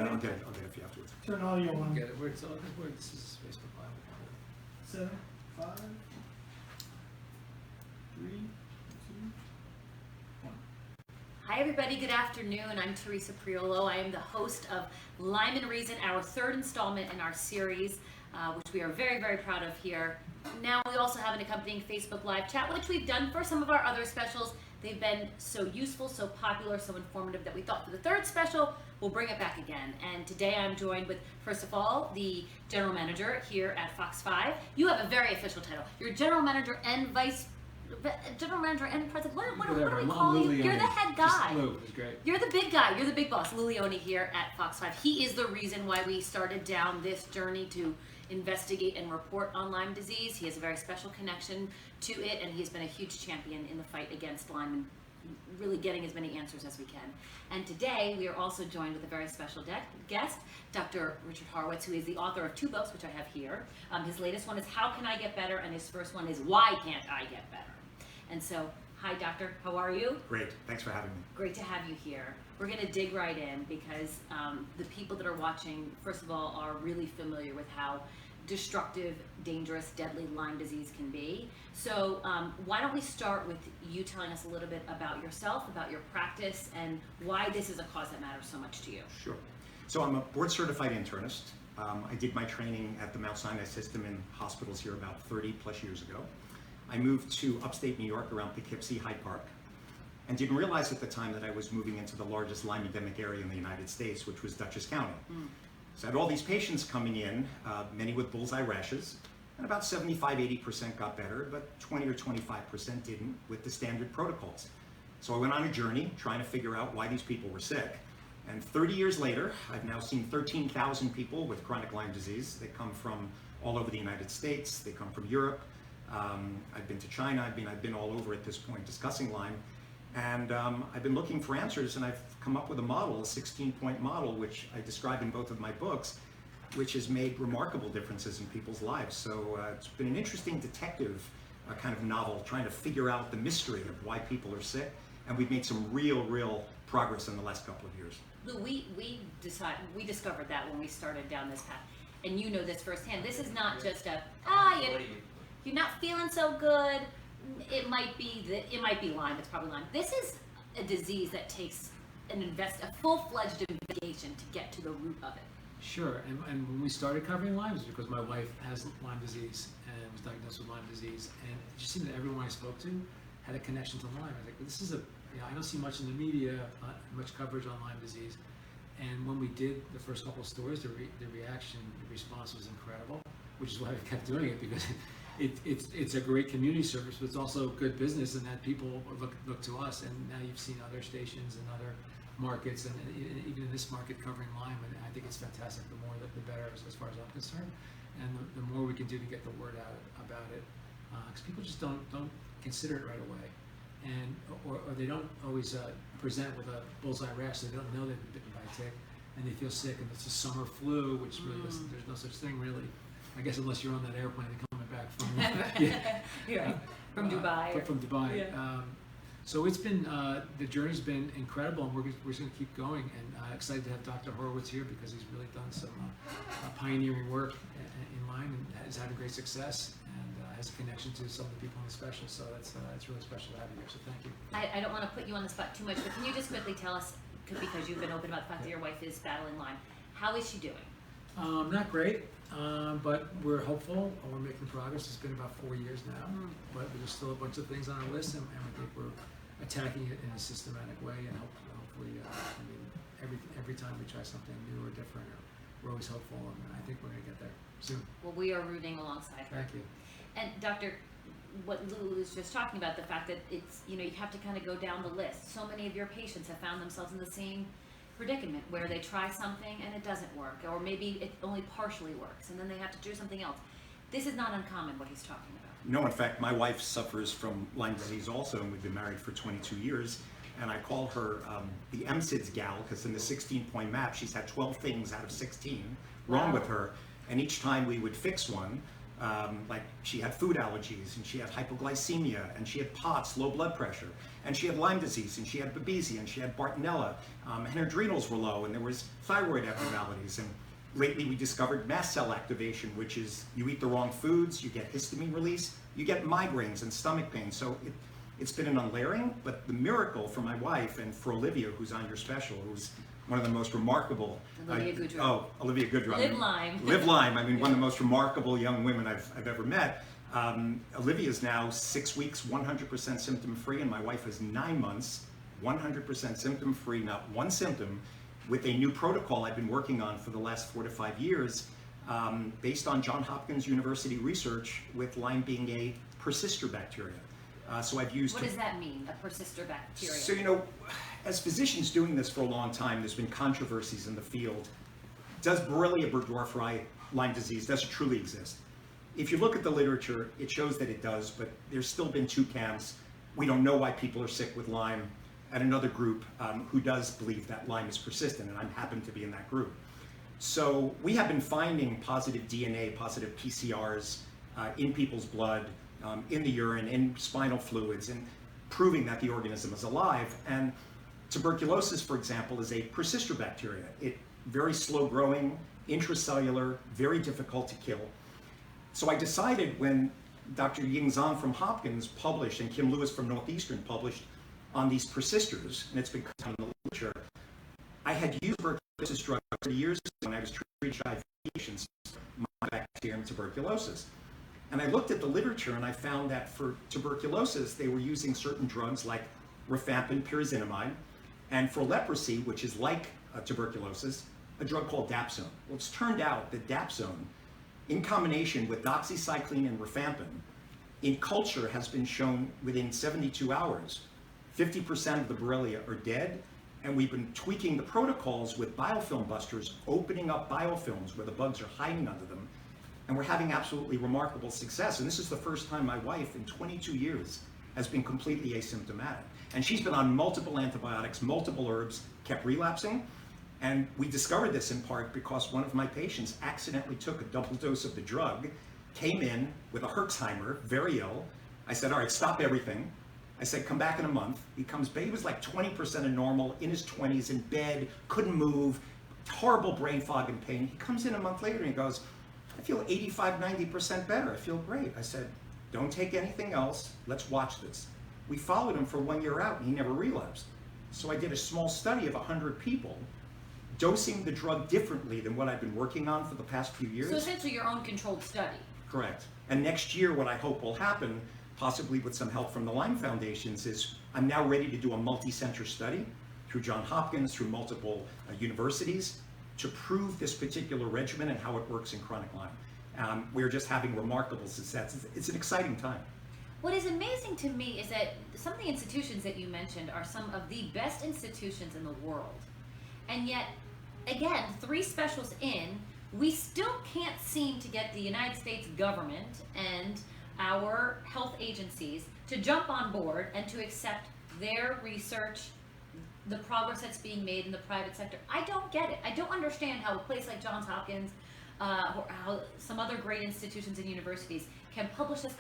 I'll get it for you afterwards. Turn audio on. Get it. This is Facebook Live. 7, 5, 3, 2, 1. Hi everybody, good afternoon. I'm Teresa Priolo. I am the host of Lyme and Reason, our third installment in our series, which we are very, very proud of here. Now we also have an accompanying Facebook Live chat, which we've done for some of our other specials. They've been so useful, so popular, so informative that we thought for the third special, we'll bring it back again. And today I'm joined with, first of all, the General Manager here at Fox 5. You have a very official title. You're General Manager and General Manager and President. What do we call you? You're the head guy. Great. You're the big guy. You're the big boss. Lou Leone here at Fox 5. He is the reason why we started down this journey to investigate and report on Lyme disease. He has a very special connection to it, and he's been a huge champion in the fight against Lyme and really getting as many answers as we can. And today we are also joined with a very special guest, Dr. Richard Horowitz, who is the author of 2 books, which I have here. His latest one is How Can I Get Better? And his first one is Why Can't I Get Better? And so, hi doctor, how are you? Great, thanks for having me. Great to have you here. We're gonna dig right in because the people that are watching, first of all, are really familiar with how destructive, dangerous, deadly Lyme disease can be. So why don't we start with you telling us a little bit about yourself, about your practice, and why this is a cause that matters so much to you. Sure. So I'm a board certified internist. I did my training at the Mount Sinai system in hospitals here about 30 plus years ago. I moved to upstate New York around Poughkeepsie, Hyde Park, and didn't realize at the time that I was moving into the largest Lyme endemic area in the United States, which was Dutchess County. So I had all these patients coming in, many with bullseye rashes, and about 75–80% got better, but 20 or 25% didn't with the standard protocols. So I went on a journey trying to figure out why these people were sick. And 30 years later, I've now seen 13,000 people with chronic Lyme disease. They come from all over the United States, they come from Europe. I've been to China, I've been all over at this point discussing Lyme. And I've been looking for answers, and I've come up with a model, a 16-point model, which I describe in both of my books, which has made remarkable differences in people's lives. So it's been an interesting detective kind of novel, trying to figure out the mystery of why people are sick. And we've made some real progress in the last couple of years. Lou, we discovered that when we started down this path, and you know this firsthand. This is not just you're not feeling so good. It might be Lyme. It's probably Lyme. This is a disease that takes a full-fledged investigation to get to the root of it. Sure, and when we started covering Lyme, it was because my wife has Lyme disease and was diagnosed with Lyme disease, and it just seemed that everyone I spoke to had a connection to Lyme. I was like, this is I don't see much in the media, much coverage on Lyme disease. And when we did the first couple of stories, the response was incredible, which is why we kept doing it, because it's a great community service, but it's also good business, and that people look to us. And now you've seen other stations and other markets, and even in this market covering Lyme, and I think it's fantastic. The more, the better, as far as I'm concerned, and the more we can do to get the word out about it, because people just don't consider it right away, and or they don't always present with a bullseye rash. They don't know they've been bitten by a tick, and they feel sick, and it's a summer flu, which really there's no such thing really. I guess unless you're on that airplane and coming back from from Dubai. From Dubai. Yeah. So it's been the journey's been incredible, and we're just going to keep going. And excited to have Dr. Horowitz here because he's really done some pioneering work in Lyme and is having great success, and has a connection to some of the people in the special. So it's really special to have you here. So thank you. I don't want to put you on the spot too much, but can you just quickly tell us, because you've been open about the fact that your wife is battling Lyme, how is she doing? Not great, but we're hopeful. We're making progress. It's been about 4 years now, but there's still a bunch of things on our list, and we think we're attacking it in a systematic way, and hopefully, every time we try something new or different, we're always hopeful, and I think we're going to get there soon. Well, we are rooting alongside her. Thank you. And Doctor, what Lou was just talking about, the fact that it's, you have to kind of go down the list. So many of your patients have found themselves in the same predicament where they try something and it doesn't work, or maybe it only partially works, and then they have to do something else. This is not uncommon, what he's talking about. No, in fact, my wife suffers from Lyme disease also, and we've been married for 22 years. And I call her the MSIDS gal, because in the 16-point map, she's had 12 things out of 16 wrong with her. And each time we would fix one, Like she had food allergies, and she had hypoglycemia, and she had POTS, low blood pressure, and she had Lyme disease, and she had Babesia, and she had Bartonella, and her adrenals were low, and there was thyroid abnormalities. And lately we discovered mast cell activation, which is you eat the wrong foods, you get histamine release, you get migraines and stomach pain. So it's been an unlayering, but the miracle for my wife and for Olivia, who's on your special, who's one of the most remarkable. Olivia Goodrow. Olivia Goodrow. Live Lyme. Live Lyme. I mean, one of the most remarkable young women I've ever met. Olivia is now 6 weeks, 100% symptom-free, and my wife is 9 months, 100% symptom-free, not one symptom, with a new protocol I've been working on for the last 4 to 5 years, based on Johns Hopkins University research with Lyme being a persister bacteria. So I've used. What does that mean, a persister bacteria? So, as physicians doing this for a long time, there's been controversies in the field. Does Borrelia burgdorferi, Lyme disease, does it truly exist? If you look at the literature, it shows that it does, but there's still been two camps. We don't know why people are sick with Lyme, and another group who does believe that Lyme is persistent, and I happen to be in that group. So we have been finding positive DNA, positive PCRs in people's blood, in the urine, in spinal fluids, and proving that the organism is alive. And tuberculosis, for example, is a persister bacteria. It very slow growing, intracellular, very difficult to kill. So I decided when Dr. Ying Zhang from Hopkins published and Kim Lewis from Northeastern published on these persisters, and it's been in the literature, I had used tuberculosis drugs 30 years ago when I was treating HIV patients for Mycobacterium tuberculosis. And I looked at the literature and I found that for tuberculosis, they were using certain drugs like rifampin, pyrazinamide, and for leprosy, which is like tuberculosis, a drug called dapsone. Well, it's turned out that dapsone, in combination with doxycycline and rifampin, in culture has been shown within 72 hours, 50% of the Borrelia are dead, and we've been tweaking the protocols with biofilm busters, opening up biofilms where the bugs are hiding under them, and we're having absolutely remarkable success. And this is the first time my wife in 22 years has been completely asymptomatic. And she's been on multiple antibiotics, multiple herbs, kept relapsing. And we discovered this in part because one of my patients accidentally took a double dose of the drug, came in with a Herxheimer, very ill. I said, all right, stop everything. I said, come back in a month. He comes back, he was like 20% of normal, in his 20s, in bed, couldn't move, horrible brain fog and pain. He comes in a month later and he goes, I feel 85, 90% better. I feel great. I said, don't take anything else. Let's watch this. We followed him for 1 year out and he never relapsed. So I did a small study of 100 people, dosing the drug differently than what I've been working on for the past few years. So essentially your own controlled study. Correct. And next year, what I hope will happen, possibly with some help from the Lyme Foundations, is I'm now ready to do a multi-center study through Johns Hopkins, through multiple universities, to prove this particular regimen and how it works in chronic Lyme. We're just having remarkable success. It's an exciting time. What is amazing to me is that some of the institutions that you mentioned are some of the best institutions in the world. And yet, again, 3 specials in, we still can't seem to get the United States government and our health agencies to jump on board and to accept their research, the progress that's being made in the private sector. I don't get it. I don't understand how a place like Johns Hopkins or how some other great institutions and universities can publish these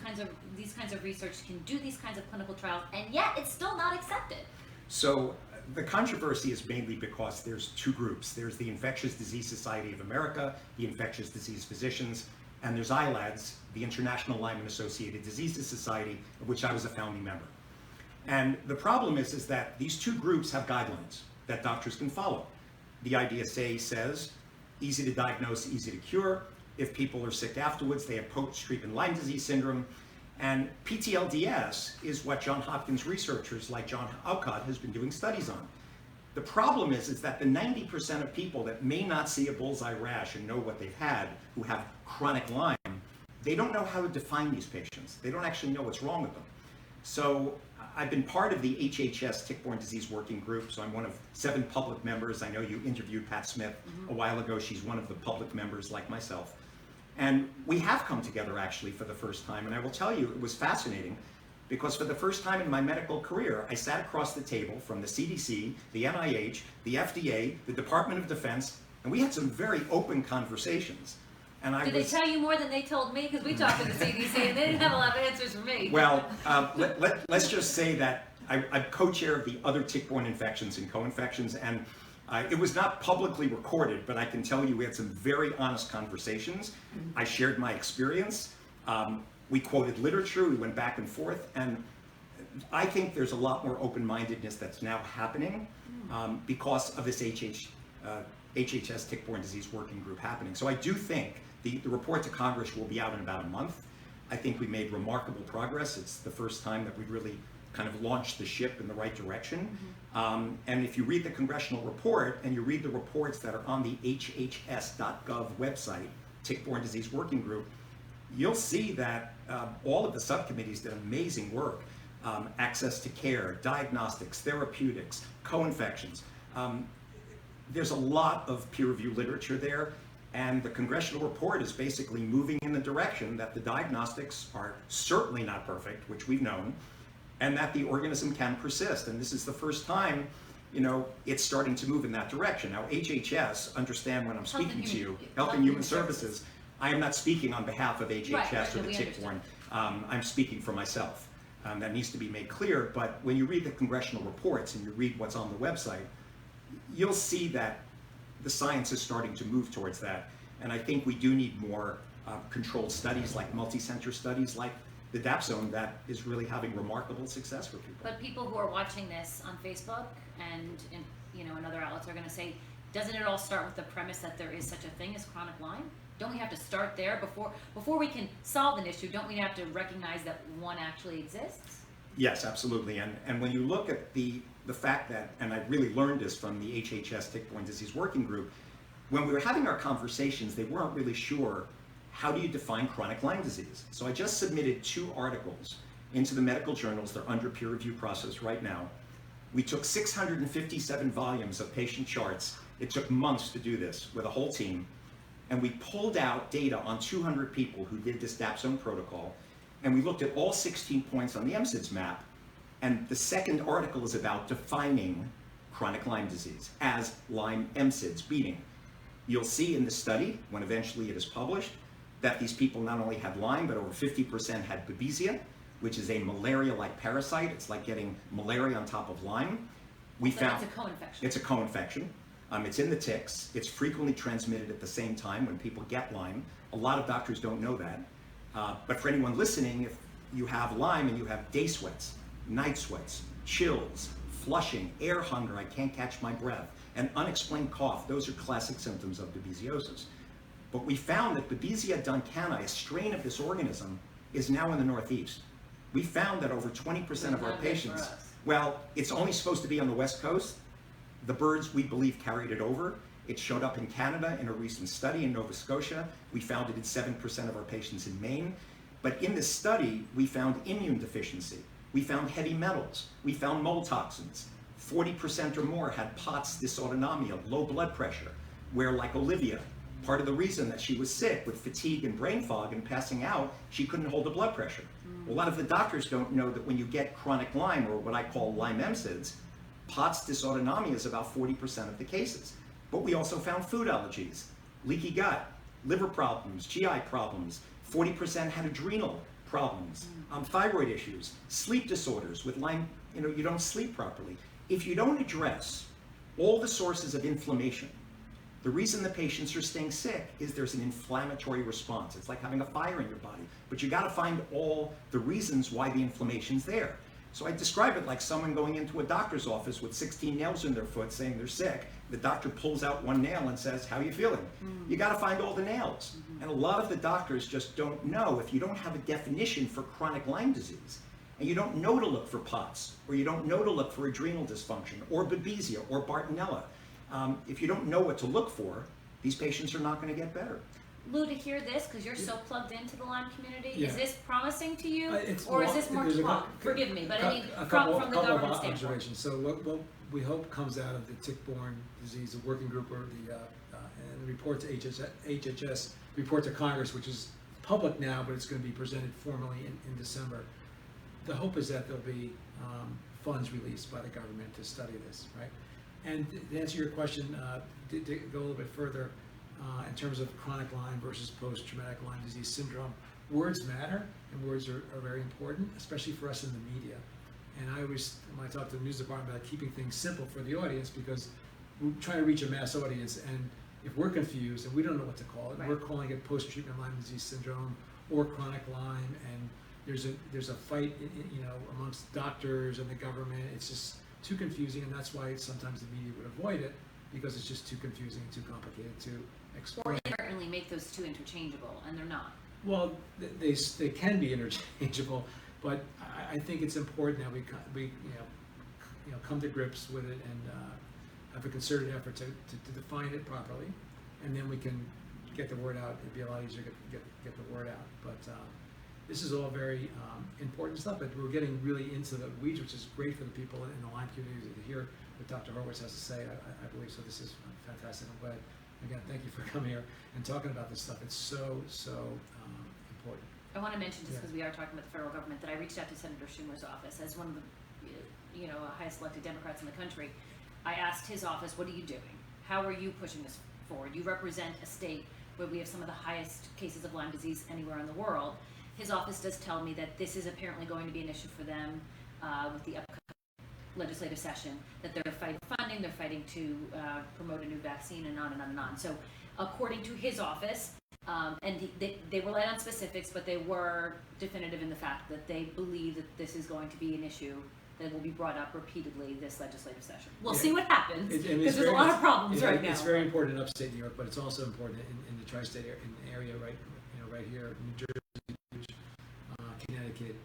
kinds of research, can do these kinds of clinical trials, and yet it's still not accepted. So the controversy is mainly because there's 2 groups. There's the Infectious Disease Society of America, the Infectious Disease Physicians, and there's ILADS, the International Lyme and Associated Diseases Society, of which I was a founding member. And the problem is that these 2 groups have guidelines that doctors can follow. The IDSA says, easy to diagnose, easy to cure. If people are sick afterwards, they have post-treatment Lyme disease syndrome. And PTLDS is what Johns Hopkins researchers like John Alcott has been doing studies on. The problem is that the 90% of people that may not see a bullseye rash and know what they've had, who have chronic Lyme, they don't know how to define these patients. They don't actually know what's wrong with them. So I've been part of the HHS Tick-Borne Disease Working Group, so I'm one of 7 public members. I know you interviewed Pat Smith a while ago. She's one of the public members like myself. And we have come together actually for the first time, and I will tell you, it was fascinating because for the first time in my medical career, I sat across the table from the CDC, the NIH, the FDA, the Department of Defense, and we had some very open conversations. And I Did was, they tell you more than they told me? Because we talked to the CDC and they didn't have a lot of answers for me. well, let's just say that I'm co-chair of the other tick-borne infections and co-infections, and it was not publicly recorded, but I can tell you we had some very honest conversations. I shared my experience. We quoted literature, we went back and forth, and I think there's a lot more open-mindedness that's now happening because of this HHS tick-borne disease working group happening. So I do think the report to Congress will be out in about a month. I think we made remarkable progress. It's the first time that we've really kind of launched the ship in the right direction. And if you read the congressional report and you read the reports that are on the hhs.gov website, Tick-Borne Disease Working Group, you'll see that all of the subcommittees did amazing work. Access to care, diagnostics, therapeutics, co-infections. There's a lot of peer-reviewed literature there, and the congressional report is basically moving in the direction that the diagnostics are certainly not perfect, which we've known, and that the organism can persist. And this is the first time, it's starting to move in that direction. Now, HHS, understand when I'm speaking to you, Health and Human Services, I am not speaking on behalf of HHS or the tick-borne. I'm speaking for myself. That needs to be made clear, but when you read the congressional reports and you read what's on the website, you'll see that the science is starting to move towards that. And I think we do need more controlled studies, like multi-center studies, like the Dapsone, that is really having remarkable success for people. But people who are watching this on Facebook and in other outlets are going to say, doesn't it all start with the premise that there is such a thing as chronic Lyme? Don't we have to start there before we can solve an issue? Don't we have to recognize that one actually exists? Yes, absolutely. And when you look at the fact that, and I really learned this from the HHS Tick-Borne Disease Working Group, when we were having our conversations, they weren't really sure, how do you define chronic Lyme disease? So I just submitted 2 articles into the medical journals. They're under peer review process right now. We took 657 volumes of patient charts. It took months to do this with a whole team. And we pulled out data on 200 people who did this Dapsone protocol, and we looked at all 16 points on the MSIDS map. And the second article is about defining chronic Lyme disease as Lyme MSIDS beating. You'll see in the study, when eventually it is published, that these people not only had Lyme, but over 50% had Babesia, which is a malaria-like parasite. It's like getting malaria on top of Lyme. It's a co-infection. It's a co-infection. It's in the ticks. It's frequently transmitted at the same time when people get Lyme. A lot of doctors don't know that. But for anyone listening, if you have Lyme and you have day sweats, night sweats, chills, flushing, air hunger, I can't catch my breath, and unexplained cough, those are classic symptoms of babesiosis. But we found that Babesia duncani, a strain of this organism, is now in the Northeast. We found that over 20% of our patients, well, it's only supposed to be on the West Coast. The birds, we believe, carried it over. It showed up in Canada in a recent study in Nova Scotia. We found it in 7% of our patients in Maine. But in this study, we found immune deficiency. We found heavy metals. We found mold toxins. 40% or more had POTS dysautonomia, low blood pressure, where, like Olivia, part of the reason that she was sick with fatigue and brain fog and passing out, she couldn't hold the blood pressure. A lot of the doctors don't know that when you get chronic Lyme, or what I call Lyme MSIDS, POTS dysautonomia is about 40% of the cases. But we also found food allergies, leaky gut, liver problems, GI problems. 40% had adrenal problems, thyroid issues, sleep disorders with Lyme. You don't sleep properly. If you don't address all the sources of inflammation, the reason the patients are staying sick is there's an inflammatory response. It's like having a fire in your body, but you got to find all the reasons why the inflammation's there. So I describe it like someone going into a doctor's office with 16 nails in their foot saying they're sick. The doctor pulls out one nail and says, how are you feeling? You got to find all the nails. And a lot of the doctors just don't know. If you don't have a definition for chronic Lyme disease, and you don't know to look for POTS, or you don't know to look for adrenal dysfunction, or Babesia, or Bartonella, if you don't know what to look for, these patients are not going to get better. Lou, to hear this, because you're so plugged into the Lyme community, Yeah. Is this promising to you, It's or is more- this more there's a talk? cou- Forgive me, but I mean, a from the couple of government standpoint. observations. So what we hope comes out of the tick-borne disease, the working group, or and the report to HHS, report to Congress, which is public now, but it's going to be presented formally in December. The hope is that there'll be funds released by the government to study this, right? And to answer your question, to go a little bit further, in terms of chronic Lyme versus post-traumatic Lyme disease syndrome. Words matter, and words are very important, especially for us in the media. And I always, when I talk to the news department about keeping things simple for the audience, because we try to reach a mass audience, and if we're confused and we don't know what to call it, Right. we're calling it post-treatment Lyme disease syndrome or chronic Lyme, and there's a fight, amongst doctors and the government. It's just too confusing, and that's why sometimes the media would avoid it, because it's just too confusing and too complicated to Or explain. inadvertently make those two interchangeable, and they're not. Well, they can be interchangeable, but I think it's important that we come to grips with it and have a concerted effort to define it properly, and then we can get the word out. It'd be a lot easier to get the word out. But this is all very important stuff, but we're getting really into the weeds, which is great for the people in the Lyme community to hear what Dr. Horowitz has to say. I believe so. This is fantastic. I'm glad. Again, thank you for coming here and talking about this stuff. It's so important. I want to mention, just Yeah. because we are talking about the federal government, that I reached out to Senator Schumer's office as one of the, highest elected Democrats in the country. I asked his office, what are you doing? How are you pushing this forward? You represent a state where we have some of the highest cases of Lyme disease anywhere in the world. His office does tell me that this is apparently going to be an issue for them with the upcoming legislative session, that they're fighting funding, they're fighting to promote a new vaccine, and on and on and on. So according to his office, and they were light on specifics, but they were definitive in the fact that they believe that this is going to be an issue that will be brought up repeatedly this legislative session. We'll see what happens, because there's a lot of problems right now. It's very important in upstate New York, but it's also important in the tri-state area, right here, New Jersey, Connecticut,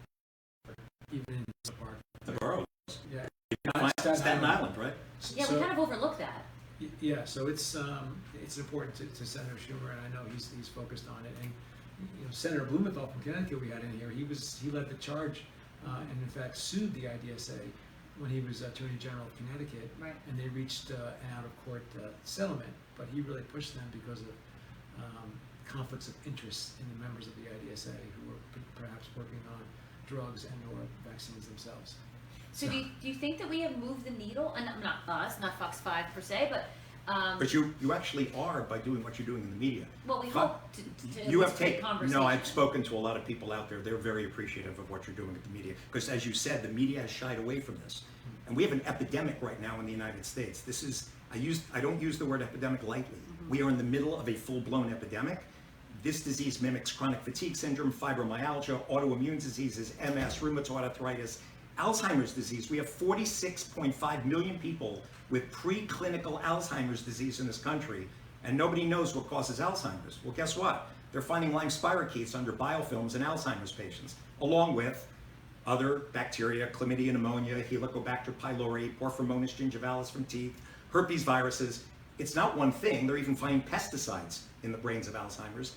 even in the park. The boroughs. Yeah. Staten Island, right? Yeah, we kind of overlook that. Yeah, so it's important to Senator Schumer, and I know he's focused on it. And Senator Blumenthal from Connecticut, we had in here. He led the charge, and in fact sued the IDSA when he was Attorney General of Connecticut. Right. And they reached an out-of-court settlement, but he really pushed them because of conflicts of interest in the members of the IDSA who were perhaps working on drugs and/or vaccines themselves. So do you think that we have moved the needle? And not us, not Fox 5 per se, but But you actually are by doing what you're doing in the media. well, we But hope to you have create taken. conversation. No, I've spoken to a lot of people out there. They're very appreciative of what you're doing with the media, because as you said, the media has shied away from this, and we have an epidemic right now in the United States. This is I don't use the word epidemic lightly. We are in the middle of a full-blown epidemic. This disease mimics chronic fatigue syndrome, fibromyalgia, autoimmune diseases, MS, rheumatoid arthritis, Alzheimer's disease. We have 46.5 million people with preclinical Alzheimer's disease in this country, and nobody knows what causes Alzheimer's. Well, guess what? They're finding Lyme spirochetes under biofilms in Alzheimer's patients, along with other bacteria, chlamydia pneumonia, Helicobacter pylori, Porphyromonas gingivalis from teeth, herpes viruses. It's not one thing. They're even finding pesticides in the brains of Alzheimer's.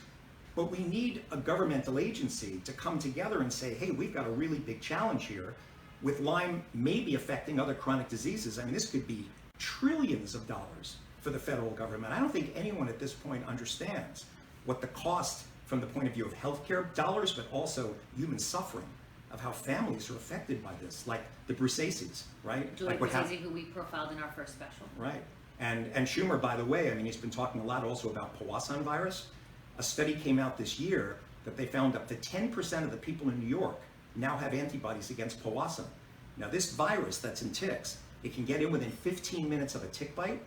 But we need a governmental agency to come together and say, hey, we've got a really big challenge here with Lyme maybe affecting other chronic diseases. I mean, this could be trillions of dollars for the federal government. I don't think anyone at this point understands what the cost from the point of view of healthcare dollars, but also human suffering, of how families are affected by this, like the Brusaces, right? Julie what happened. Brusace, who we profiled in our first special. Right. And Schumer, by the way, I mean, he's been talking a lot also about Powassan virus. A study came out this year that they found up to 10% of the people in New York now have antibodies against Powassan. Now, this virus that's in ticks, it can get in within 15 minutes of a tick bite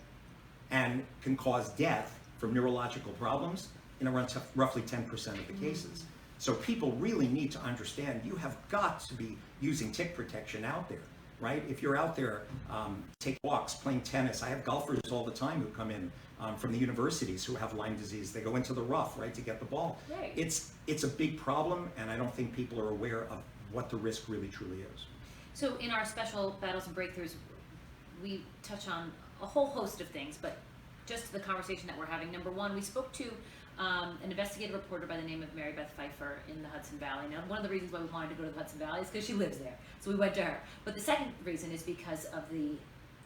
and can cause death from neurological problems in around roughly 10% of the cases. So people really need to understand you have got to be using tick protection out there, right? If you're out there taking walks, playing tennis, I have golfers all the time who come in from the universities who have Lyme disease. They go into the rough, right, to get the ball. Right. It's a big problem, and I don't think people are aware of what the risk really truly is. So in our special Battles and Breakthroughs, we touch on a whole host of things, but just the conversation that we're having. Number one, we spoke to an investigative reporter by the name of Mary Beth Pfeiffer in the Hudson Valley. Now, one of the reasons why we wanted to go to the Hudson Valley is because she lives there, so we went to her. But the second reason is because of the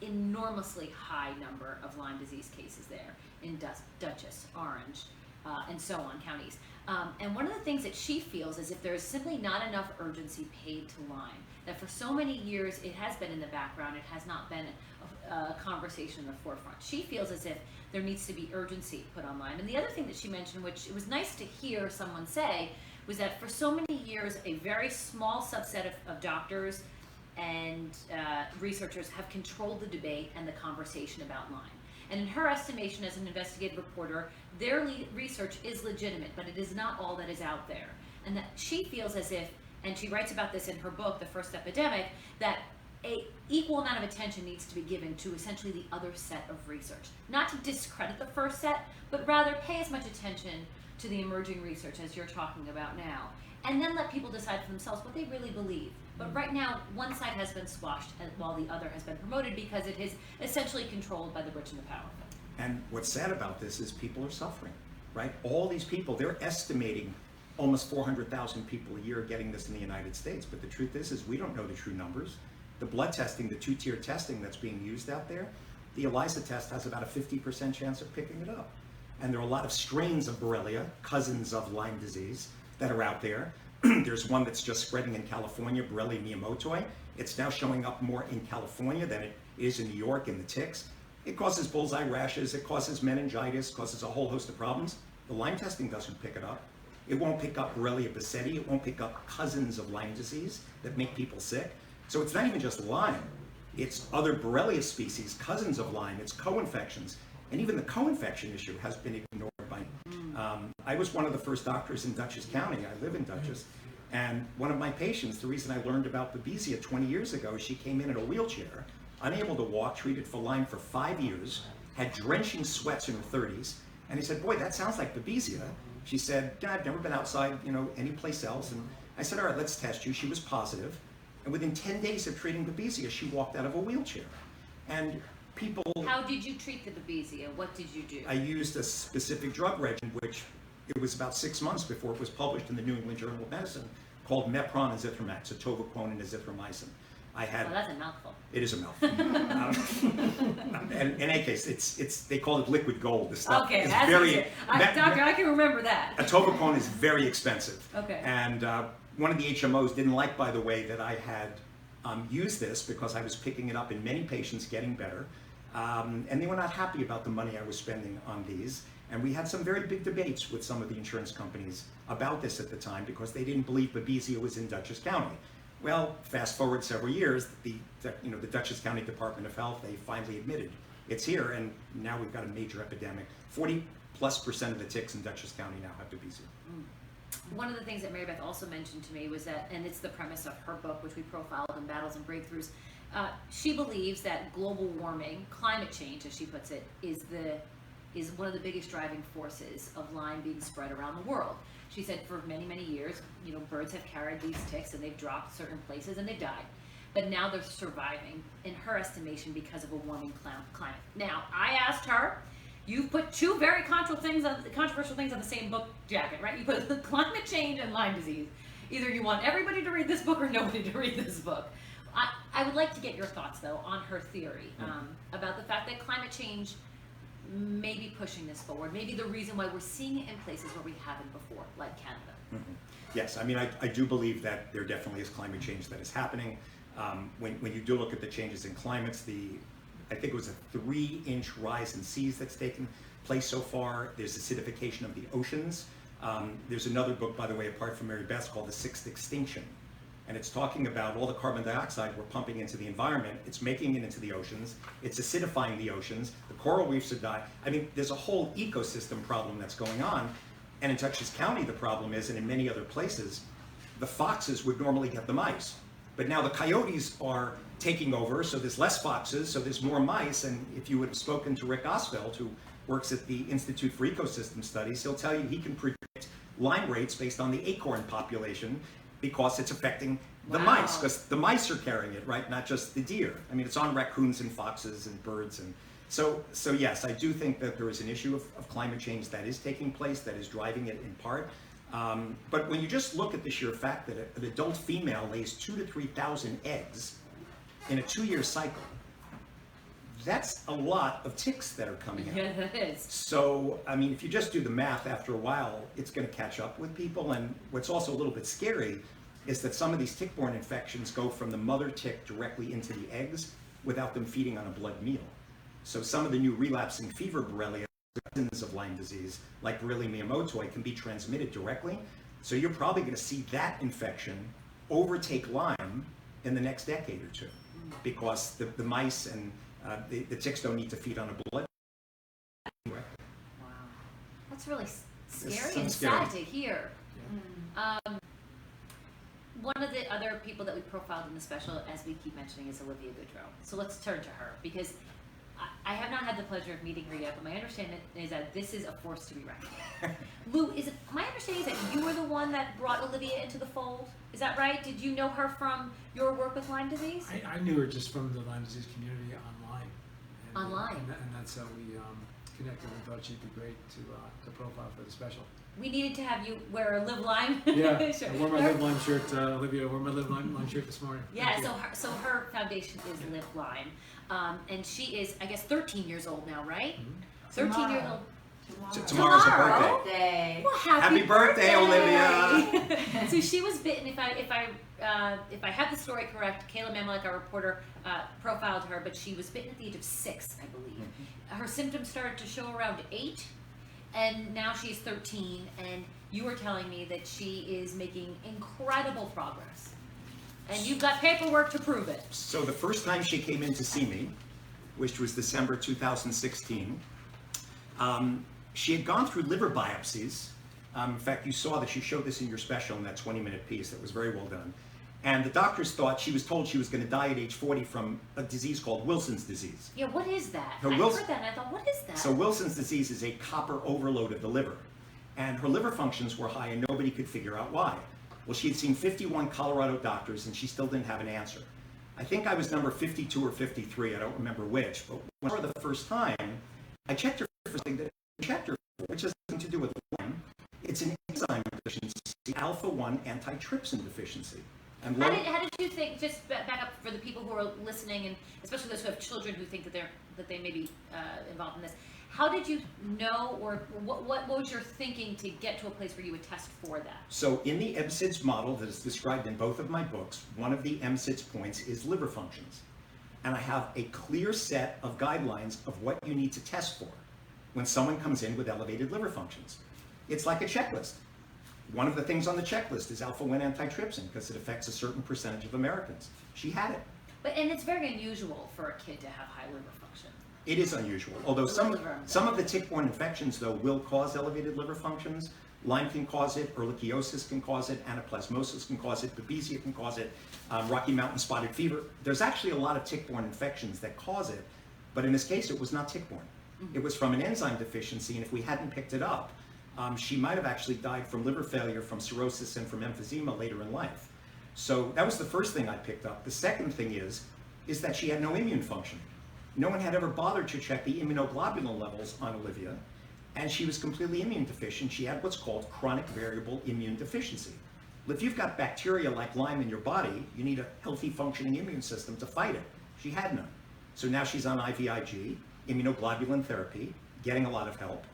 enormously high number of Lyme disease cases there in Dutchess, Orange, and so on counties. And one of the things that she feels is if there is simply not enough urgency paid to Lyme, that for so many years it has been in the background, it has not been conversation in the forefront. She feels as if there needs to be urgency put on Lyme. And the other thing that she mentioned, which it was nice to hear someone say, was that for so many years, a very small subset of doctors and researchers have controlled the debate and the conversation about Lyme. And in her estimation as an investigative reporter, their research is legitimate, but it is not all that is out there. And that she feels as if, and she writes about this in her book, The First Epidemic, that an equal amount of attention needs to be given to essentially the other set of research. Not to discredit the first set, but rather pay as much attention to the emerging research as you're talking about now. And then let people decide for themselves what they really believe. But right now, one side has been squashed while the other has been promoted because it is essentially controlled by the rich and the powerful. And what's sad about this is people are suffering, right? All these people, they're estimating almost 400,000 people a year getting this in the United States. But the truth is we don't know the true numbers. The blood testing, the two-tier testing that's being used out there, the ELISA test has about a 50% chance of picking it up. And there are a lot of strains of Borrelia, cousins of Lyme disease, that are out there. There's one that's just spreading in California, Borrelia miyamotoi. It's now showing up more in California than it is in New York in the ticks. It causes bullseye rashes, it causes meningitis, causes a whole host of problems. The Lyme testing doesn't pick it up. It won't pick up Borrelia bissetti, it won't pick up cousins of Lyme disease that make people sick. So it's not even just Lyme, it's other Borrelia species, cousins of Lyme, it's co-infections. And even the co-infection issue has been ignored by me. I was one of the first doctors in Dutchess County. I live in Dutchess. And one of my patients, the reason I learned about Babesia 20 years ago, she came in a wheelchair, unable to walk, treated for Lyme for 5 years, had drenching sweats in her 30s. And he said, boy, that sounds like Babesia. She said, Dad, I've never been outside, any place else. And I said, all right, let's test you. She was positive. And within 10 days of treating Babesia, she walked out of a wheelchair. And people... How did you treat the Babesia? What did you do? I used a specific drug regimen, which it was about 6 months before it was published in the New England Journal of Medicine, called Mepron and Zithromax, so atovaquone and azithromycin. I had... Well, that's a mouthful. It is a mouthful. And in any case, they call it liquid gold. The stuff Okay, is that's very... easier. Doctor, I can remember that. Atovaquone is very expensive. Okay. And one of the HMOs didn't like, by the way, that I had used this because I was picking it up in many patients getting better. And they were not happy about the money I was spending on these. And we had some very big debates with some of the insurance companies about this at the time because they didn't believe Babesia was in Dutchess County. Well, fast forward several years, the Dutchess County Department of Health, they finally admitted it's here, and now we've got a major epidemic. 40+% of the ticks in Dutchess County now have Babesia. One of the things that Mary Beth also mentioned to me was that, and it's the premise of her book, which we profiled in Battles and Breakthroughs, she believes that global warming, climate change, as she puts it, is one of the biggest driving forces of Lyme being spread around the world. She said for many, many years, birds have carried these ticks and they've dropped certain places and they've died. But now they're surviving, in her estimation, because of a warming climate. Now, I asked her, you put two very controversial things on the same book jacket, right? You put climate change and Lyme disease. Either you want everybody to read this book or nobody to read this book. I would like to get your thoughts, though, on her theory about the fact that climate change may be pushing this forward, maybe the reason why we're seeing it in places where we haven't before, like Canada. Mm-hmm. Yes, I mean, I do believe that there definitely is climate change that is happening. When you do look at the changes in climates, I think it was a 3-inch rise in seas that's taken place so far. There's acidification of the oceans. There's another book, by the way, apart from Mary Beth's, called The Sixth Extinction. And it's talking about all the carbon dioxide we're pumping into the environment. It's making it into the oceans. It's acidifying the oceans. The coral reefs are dying. I mean, there's a whole ecosystem problem that's going on. And in Dutchess County, the problem is, and in many other places, the foxes would normally get the mice. But now the coyotes are taking over, so there's less foxes, so there's more mice. And if you would have spoken to Rick Osveld, who works at the Institute for Ecosystem Studies, he'll tell you he can predict Lyme rates based on the acorn population, because it's affecting the mice, because the mice are carrying it, right? Not just the deer. I mean, it's on raccoons and foxes and birds. And so yes, I do think that there is an issue of climate change that is taking place, that is driving it in part. But when you just look at the sheer fact that an adult female lays 2,000 to 3,000 eggs in a 2-year cycle, that's a lot of ticks that are coming out. Yeah, that is. So, I mean, if you just do the math, after a while, it's going to catch up with people. And what's also a little bit scary is that some of these tick-borne infections go from the mother tick directly into the eggs. without them feeding on a blood meal. So some of the new relapsing fever Borrelia of Lyme disease, like Borrelia miyamotoi, can be transmitted directly. So you're probably going to see that infection overtake Lyme in the next decade or two, because the mice and the ticks don't need to feed on a blood. Wow, that's really scary It's and scary. sad to hear. One of the other people that we profiled in the special, as we keep mentioning, is Olivia Goodrow. So let's turn to her, because I have not had the pleasure of meeting her yet, but my understanding is that this is a force to be reckoned with. Lou, my understanding is that you were the one that brought Olivia into the fold? Is that right? Did you know her from your work with Lyme disease? I knew her just from the Lyme disease community online. Online? And that's how we connected and thought she'd be great to profile for the special. We needed to have you wear a Live Lyme Yeah, shirt. I wore my Live Lyme shirt, Olivia. I wore my Live Lyme shirt this morning. Yeah, Thank you. so her foundation is Live Lyme. And she is, I guess, 13 years old now, right? 13 years old. Tomorrow's her Tomorrow? birthday. Well, Happy birthday, Olivia! So she was bitten. If I have the story correct, Kayla Mamalek, our reporter, profiled her, but she was bitten at the age of 6, I believe. Her symptoms started to show around 8, and now she's 13. And you were telling me that she is making incredible progress, and you've got paperwork to prove it. So the first time she came in to see me, which was December 2016, she had gone through liver biopsies. In fact, you saw that she showed this in your special in that 20-minute piece. That was very well done. And the doctors thought, she was told she was going to die at age 40 from a disease called Wilson's disease. Yeah, what is that? Her I Wilson- heard that and I thought, what is that? So Wilson's disease is a copper overload of the liver. And her liver functions were high and nobody could figure out why. Well, she had seen 51 Colorado doctors and she still didn't have an answer. I think I was number 52 or 53, I don't remember which, but for the first time, I checked her for something that I checked her for, which has nothing to do with Lyme. It's an enzyme deficiency, alpha-1 antitrypsin deficiency. And How did you think? Just back up for the people who are listening, and especially those who have children who think that they may be involved in this. How did you know, or what was your thinking to get to a place where you would test for that? So in the MSIDS model that is described in both of my books, one of the MSIDS points is liver functions. And I have a clear set of guidelines of what you need to test for when someone comes in with elevated liver functions. It's like a checklist. One of the things on the checklist is alpha-1 antitrypsin because it affects a certain percentage of Americans. She had it. And it's very unusual for a kid to have high liver function. It is unusual, although some of the tick-borne infections, though, will cause elevated liver functions. Lyme can cause it, ehrlichiosis can cause it, anaplasmosis can cause it, babesia can cause it, Rocky Mountain spotted fever. There's actually a lot of tick-borne infections that cause it, but in this case, it was not tick-borne. It was from an enzyme deficiency, and if we hadn't picked it up, she might have actually died from liver failure, from cirrhosis, and from emphysema later in life. So that was the first thing I picked up. The second thing is that she had no immune function. No one had ever bothered to check the immunoglobulin levels on Olivia, and she was completely immune deficient. She had what's called chronic variable immune deficiency. If you've got bacteria like Lyme in your body, you need a healthy functioning immune system to fight it. She had none. So now she's on IVIG, immunoglobulin therapy, getting a lot of help.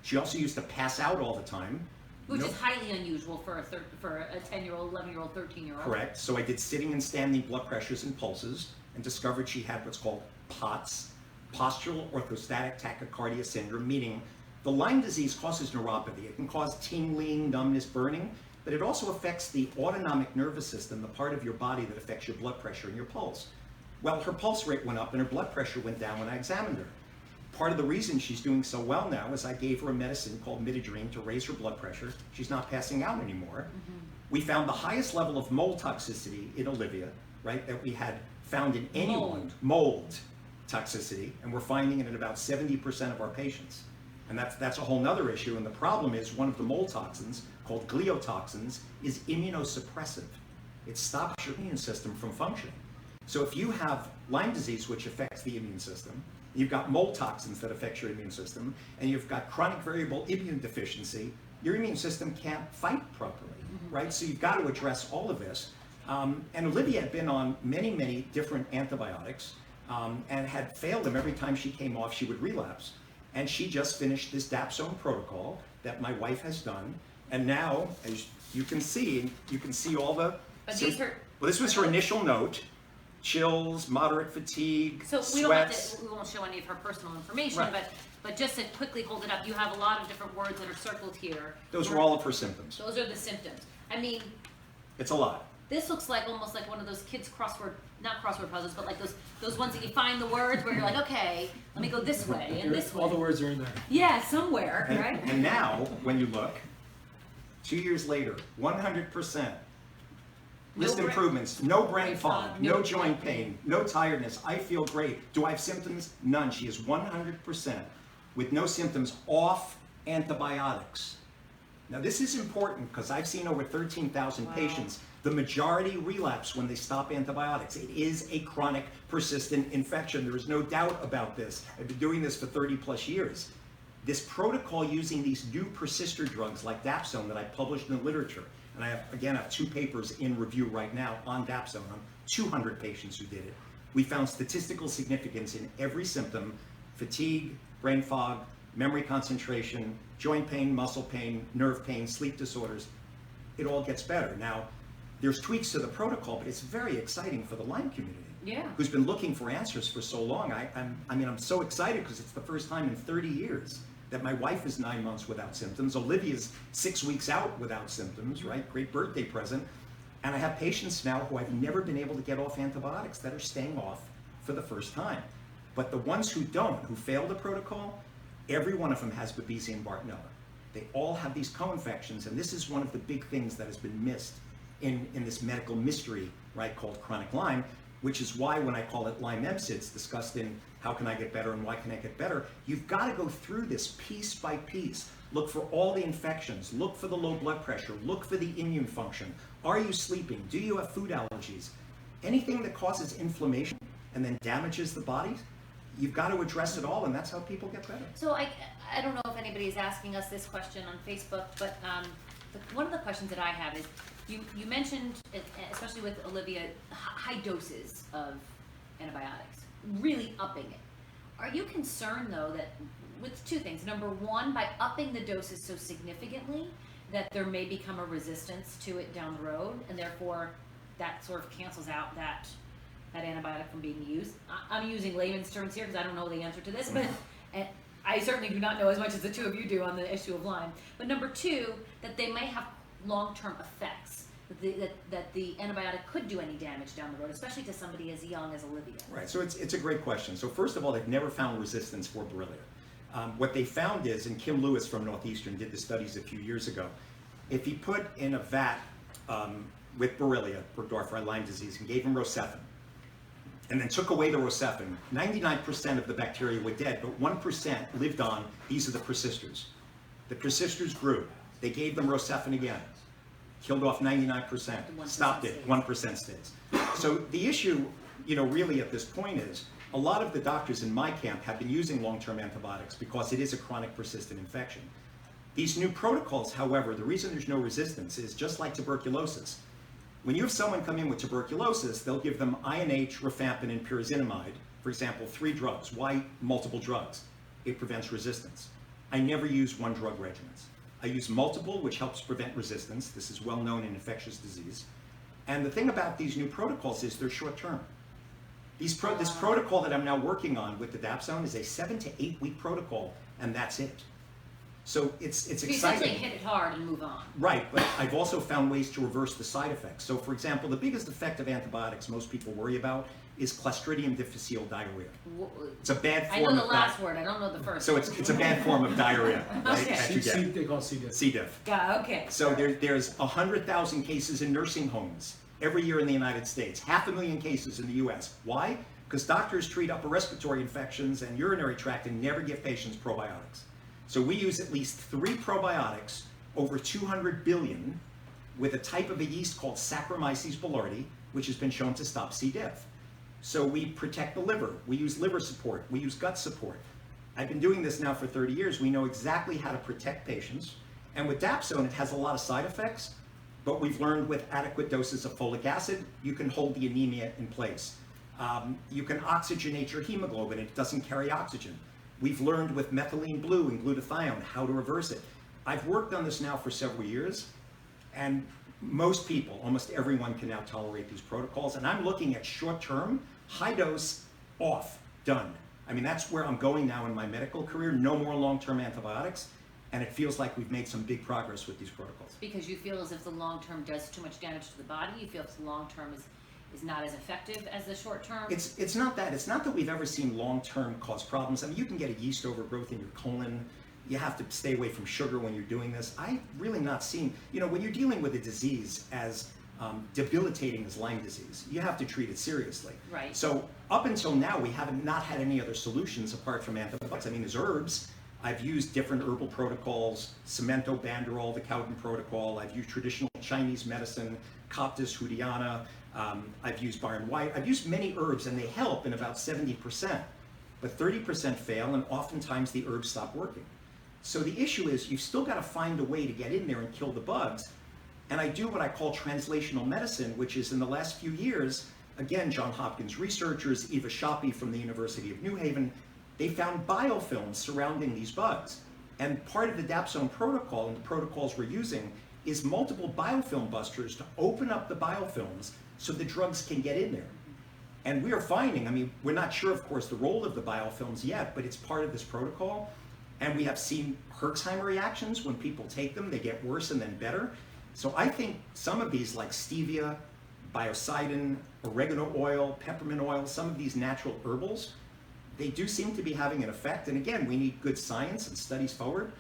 She also used to pass out all the time. Which is highly unusual for a 10-year-old, 11-year-old, 13-year-old. Correct. So I did sitting and standing blood pressures and pulses and discovered she had what's called POTS, postural orthostatic tachycardia syndrome, meaning the Lyme disease causes neuropathy. It can cause tingling, numbness, burning, but it also affects the autonomic nervous system, the part of your body that affects your blood pressure and your pulse. Well, her pulse rate went up and her blood pressure went down when I examined her. Part of the reason she's doing so well now is I gave her a medicine called midodrine to raise her blood pressure. She's not passing out anymore. We found the highest level of mold toxicity in Olivia, right, that we had found in anyone. Mold toxicity, and we're finding it in about 70% of our patients. And that's a whole nother issue, and the problem is one of the mold toxins, called gliotoxins, is immunosuppressive. It stops your immune system from functioning. So if you have Lyme disease, which affects the immune system, you've got mold toxins that affect your immune system, and you've got chronic variable immune deficiency, your immune system can't fight properly, right? So you've got to address all of this. And Olivia had been on many, many different antibiotics and had failed them. Every time she came off, she would relapse. And she just finished this Dapsone protocol that my wife has done. And now, as you can see all the... But these are... Well, this was her initial note. chills, moderate fatigue, So we sweats. we won't show any of her personal information, Right. but just to quickly hold it up, you have a lot of different words that are circled here. Those were all of her symptoms. Those are the symptoms. I mean, It's a lot. this looks like almost like one of those kids not crossword puzzles, but like those ones that you find the words where you're like, okay, let me go this way and this All the way. words are in there. Yeah, somewhere, And, right? and now, when you look, 2 years later, 100%. List No brain- improvements, no brain fog, no no joint joint pain, no tiredness, I feel great. Do I have symptoms? None. She is 100% with no symptoms off antibiotics. Now this is important because I've seen over 13,000 Wow. patients. The majority relapse when they stop antibiotics. It is a chronic persistent infection. There is no doubt about this. I've been doing this for 30 plus years. This protocol using these new persister drugs like Dapsone that I published in the literature, and I have 2 papers in review right now on Dapsone on 200 patients who did it. We found statistical significance in every symptom: fatigue, brain fog, memory concentration, joint pain, muscle pain, nerve pain, sleep disorders. It all gets better. Now, there's tweaks to the protocol, but it's very exciting for the Lyme community, Yeah. who's been looking for answers for so long. I'm so excited because it's the first time in 30 years that my wife is 9 months without symptoms. Olivia's 6 weeks out without symptoms, right? Great birthday present. And I have patients now who I've never been able to get off antibiotics that are staying off for the first time. But the ones who don't, who fail the protocol, every one of them has Babesia and Bartonella. They all have these co-infections, and this is one of the big things that has been missed in this medical mystery, right, called chronic Lyme, which is why when I call it Lyme MSIDS, discussed in how can I get better and why can I get better, you've got to go through this piece by piece. Look for all the infections, look for the low blood pressure, look for the immune function. Are you sleeping? Do you have food allergies? Anything that causes inflammation and then damages the body, you've got to address it all, and that's how people get better. So I don't know if anybody's asking us this question on Facebook, but one of the questions that I have is, you mentioned, especially with Olivia, high doses of antibiotics, really upping it. Are you concerned though that with 2 things? Number one, by upping the doses so significantly that there may become a resistance to it down the road, and therefore that sort of cancels out that antibiotic from being used? I'm using layman's terms here because I don't know the answer to this, but and I certainly do not know as much as the 2 of you do on the issue of Lyme. But number 2, that they may have long-term effects, that the antibiotic could do any damage down the road, especially to somebody as young as Olivia. Right, so it's a great question. So first of all, they've never found resistance for Borrelia. What they found is, and Kim Lewis from Northeastern did the studies a few years ago, if he put in a vat with Borrelia, Burgdorferi Lyme disease, and gave him Rocephin, and then took away the Rocephin, 99% of the bacteria were dead, but 1% lived on. These are the persisters. The persisters grew. They gave them Rocephin again. Killed off 99%. Stopped it. 1% stays. So the issue, really at this point is, a lot of the doctors in my camp have been using long-term antibiotics because it is a chronic persistent infection. These new protocols, however, the reason there's no resistance is just like tuberculosis. When you have someone come in with tuberculosis, they'll give them INH, rifampin, and pyrazinamide, for example, 3 drugs. Why multiple drugs? It prevents resistance. I never use one-drug regimens. I use multiple, which helps prevent resistance. This is well known in infectious disease. And the thing about these new protocols is they're short-term. This protocol that I'm now working on with the Dapsone is a 7 to 8 week protocol, and that's it. So it's You essentially exciting. hit it hard and move on. Right, but I've also found ways to reverse the side effects. So for example, the biggest effect of antibiotics most people worry about is Clostridium difficile diarrhea. It's a bad I form know of the last word, I don't know the first. So it's a bad form of diarrhea, right? Okay. That you get. They call it C. diff. C. diff. Yeah, okay. So there's 100,000 cases in nursing homes every year in the United States, 500,000 cases in the US. Why? Because doctors treat upper respiratory infections and urinary tract and never give patients probiotics. So we use at least 3 probiotics, over 200 billion, with a type of a yeast called Saccharomyces boulardii, which has been shown to stop C. diff. So we protect the liver, we use liver support, we use gut support. I've been doing this now for 30 years. We know exactly how to protect patients. And with Dapsone, it has a lot of side effects, but we've learned with adequate doses of folic acid, you can hold the anemia in place. You can oxygenate your hemoglobin, it doesn't carry oxygen. We've learned with methylene blue and glutathione how to reverse it. I've worked on this now for several years, and most people, almost everyone, can now tolerate these protocols. And I'm looking at short-term, high dose, off, done. I mean, that's where I'm going now in my medical career. No more long-term antibiotics. And it feels like we've made some big progress with these protocols. Because you feel as if the long term does too much damage to the body. You feel if the long term is not as effective as the short term. It's not that. It's not that we've ever seen long-term cause problems. I mean, you can get a yeast overgrowth in your colon. You have to stay away from sugar when you're doing this. I've really not seen, you know, when you're dealing with a disease as debilitating as Lyme disease, you have to treat it seriously. Right. So up until now, we haven't not had any other solutions apart from antibiotics. I mean, there's herbs. I've used different herbal protocols, Cemento, Banderol, the Cowden protocol. I've used traditional Chinese medicine, Coptis, Hoodiana. I've used Byron White. I've used many herbs, and they help in about 70%. But 30% fail, and oftentimes the herbs stop working. So the issue is you've still got to find a way to get in there and kill the bugs. And I do what I call translational medicine, which is in the last few years, again, Johns Hopkins researchers, Eva Shoppe from the University of New Haven, they found biofilms surrounding these bugs. And part of the Dapsone protocol and the protocols we're using is multiple biofilm busters to open up the biofilms so the drugs can get in there. And we are finding, I mean, we're not sure, of course, the role of the biofilms yet, but it's part of this protocol. And we have seen Herxheimer reactions. When people take them, they get worse and then better. So I think some of these, like stevia, biocidin, oregano oil, peppermint oil, some of these natural herbals, they do seem to be having an effect. And again, we need good science and studies forward,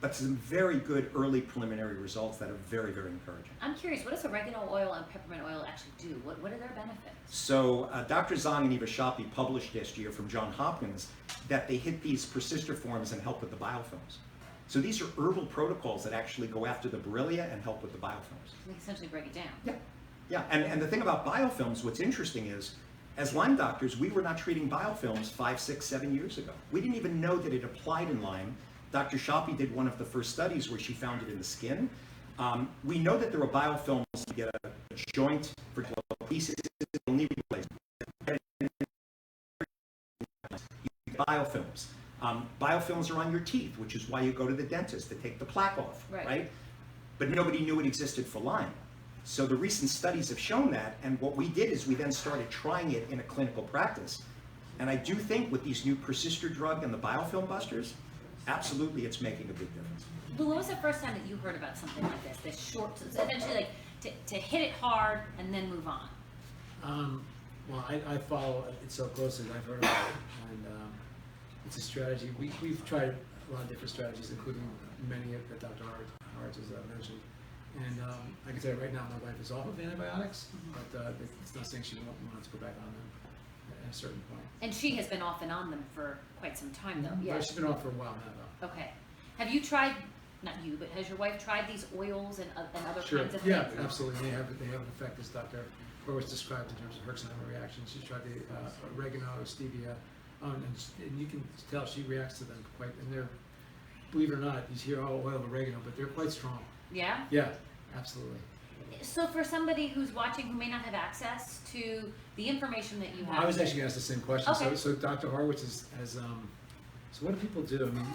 but some very good early preliminary results that are very, very encouraging. I'm curious, what does oregano oil and peppermint oil actually do? What are their benefits? So Dr. Zhang and Eva Shoppe published this year from Johns Hopkins that they hit these persistiforms and help with the biofilms. So these are herbal protocols that actually go after the Borrelia and help with the biofilms. They essentially break it down. Yeah, yeah. And the thing about biofilms, what's interesting is, as Lyme doctors, we were not treating biofilms 5, 6, 7 years ago. We didn't even know that it applied in Lyme. Dr. Shoppe did one of the first studies where she found it in the skin. We know that there are biofilms to get a joint for pieces, knee replacement. Biofilms. Biofilms are on your teeth, which is why you go to the dentist to take the plaque off, right? But nobody knew it existed for Lyme. So the recent studies have shown that, and what we did is we then started trying it in a clinical practice. And I do think with these new persister drug and the biofilm busters, absolutely it's making a big difference. But when was the first time that you heard about something like this short, essentially like to hit it hard and then move on? Well, I follow it so closely that I've heard about it, and it's a strategy. We've tried a lot of different strategies, including many that Dr. Horowitz has mentioned. And I can tell you right now, my wife is off of antibiotics, but it's not saying she won't want to go back on them at a certain point. And she has been off and on them for quite some time, though. Yeah, she's been off for a while now, though. Okay. Have you tried? Not you, but has your wife tried these oils and other Sure. kinds of Yeah, things? absolutely. They have an effect, as Dr. Horowitz described in terms of Herxheimer reactions. She tried the oregano, stevia, and you can tell she reacts to them quite. And they're, believe it or not, you hear oil of oregano, but they're quite strong. Yeah. Yeah, absolutely. So for somebody who's watching who may not have access to the information that you have, I was actually asked the same question. Okay. So Dr. Horowitz has so what do people do? I mean,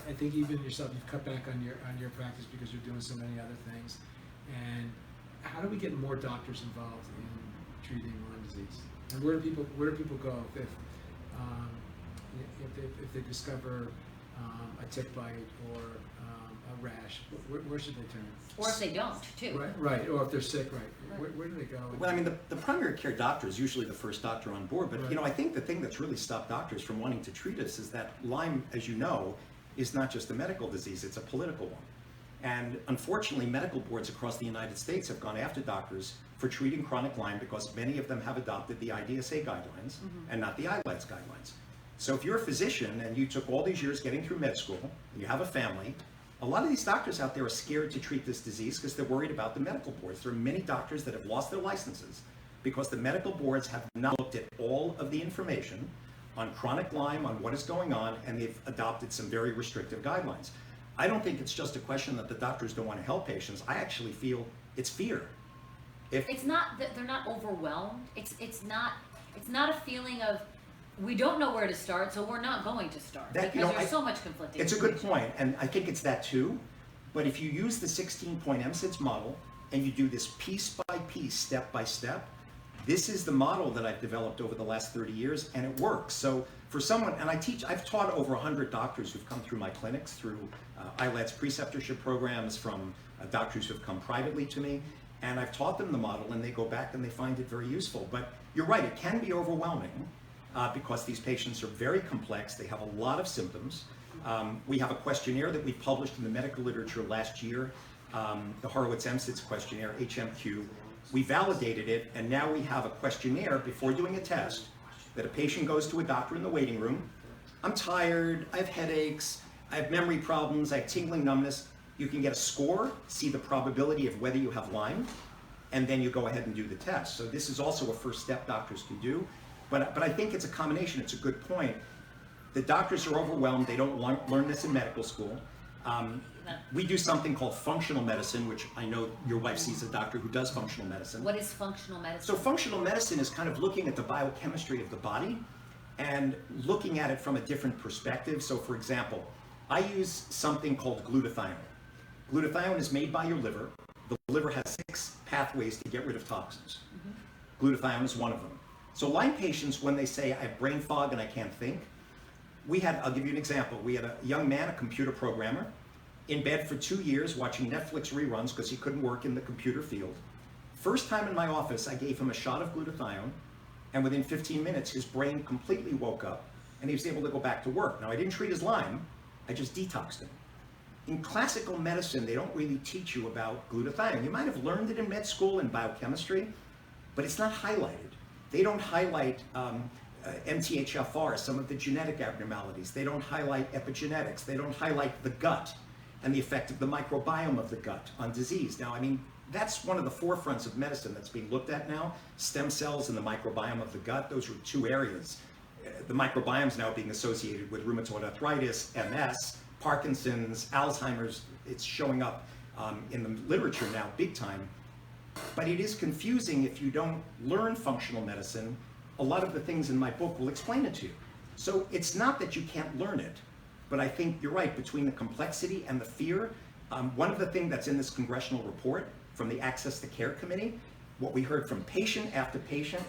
I think even yourself, you've cut back on your practice because you're doing so many other things. And how do we get more doctors involved in treating Lyme disease? And where do people go if they discover a tick bite or a rash? Where should they turn? or if they don't, too. Right. Or if they're sick, right? Where do they go? Well, I mean, the primary care doctor is usually the first doctor on board, but you know, I think the thing that's really stopped doctors from wanting to treat us is that Lyme, as you know, is not just a medical disease, it's a political one. And unfortunately, medical boards across the United States have gone after doctors for treating chronic Lyme because many of them have adopted the IDSA guidelines and not the ILADS guidelines. So if you're a physician and you took all these years getting through med school, and you have a family, a lot of these doctors out there are scared to treat this disease because they're worried about the medical boards. There are many doctors that have lost their licenses because the medical boards have not looked at all of the information on chronic Lyme, on what is going on, and they've adopted some very restrictive guidelines. I don't think it's just a question that the doctors don't want to help patients. I actually feel it's fear. It's not that they're not overwhelmed. It's not a feeling of we don't know where to start, so we're not going to start because there's so much conflicting. It's a good point, and I think it's that too. But if you use the 16-point MSIDS model, and you do this piece by piece, step by step, this is the model that I've developed over the last 30 years, and it works. So for someone, and I've taught over 100 doctors who've come through my clinics, through ILAD's preceptorship programs, from doctors who've come privately to me, and I've taught them the model, and they go back and they find it very useful. But you're right, it can be overwhelming because these patients are very complex. They have a lot of symptoms. We have a questionnaire that we published in the medical literature last year, the Horowitz MSIDS questionnaire, HMQ. We validated it, and now we have a questionnaire before doing a test that a patient goes to a doctor in the waiting room. I'm tired, I have headaches, I have memory problems, I have tingling numbness. You can get a score, see the probability of whether you have Lyme, and then you go ahead and do the test. So this is also a first step doctors can do. But I think it's a combination. It's a good point. The doctors are overwhelmed. They don't learn this in medical school. We do something called functional medicine, which I know your wife sees a doctor who does functional medicine. What is functional medicine? So functional medicine is kind of looking at the biochemistry of the body and looking at it from a different perspective. So for example, I use something called glutathione. Glutathione is made by your liver. The liver has 6 pathways to get rid of toxins. Glutathione is one of them. So Lyme patients, when they say, I have brain fog and I can't think, I'll give you an example. We had a young man, a computer programmer, in bed for 2 years watching Netflix reruns because he couldn't work in the computer field. First time in my office, I gave him a shot of glutathione, and within 15 minutes, his brain completely woke up and he was able to go back to work. Now, I didn't treat his Lyme, I just detoxed him. In classical medicine, they don't really teach you about glutathione. You might have learned it in med school in biochemistry, but it's not highlighted. They don't highlight MTHFR, some of the genetic abnormalities. They don't highlight epigenetics. They don't highlight the gut and the effect of the microbiome of the gut on disease. Now, I mean, that's one of the forefronts of medicine that's being looked at now. Stem cells and the microbiome of the gut, those are 2 areas. The microbiome is now being associated with rheumatoid arthritis, MS, Parkinson's, Alzheimer's. It's showing up in the literature now big time. But it is confusing if you don't learn functional medicine. A lot of the things in my book will explain it to you. So it's not that you can't learn it, but I think you're right, between the complexity and the fear. One of the things that's in this congressional report from the Access to Care Committee, what we heard from patient after patient,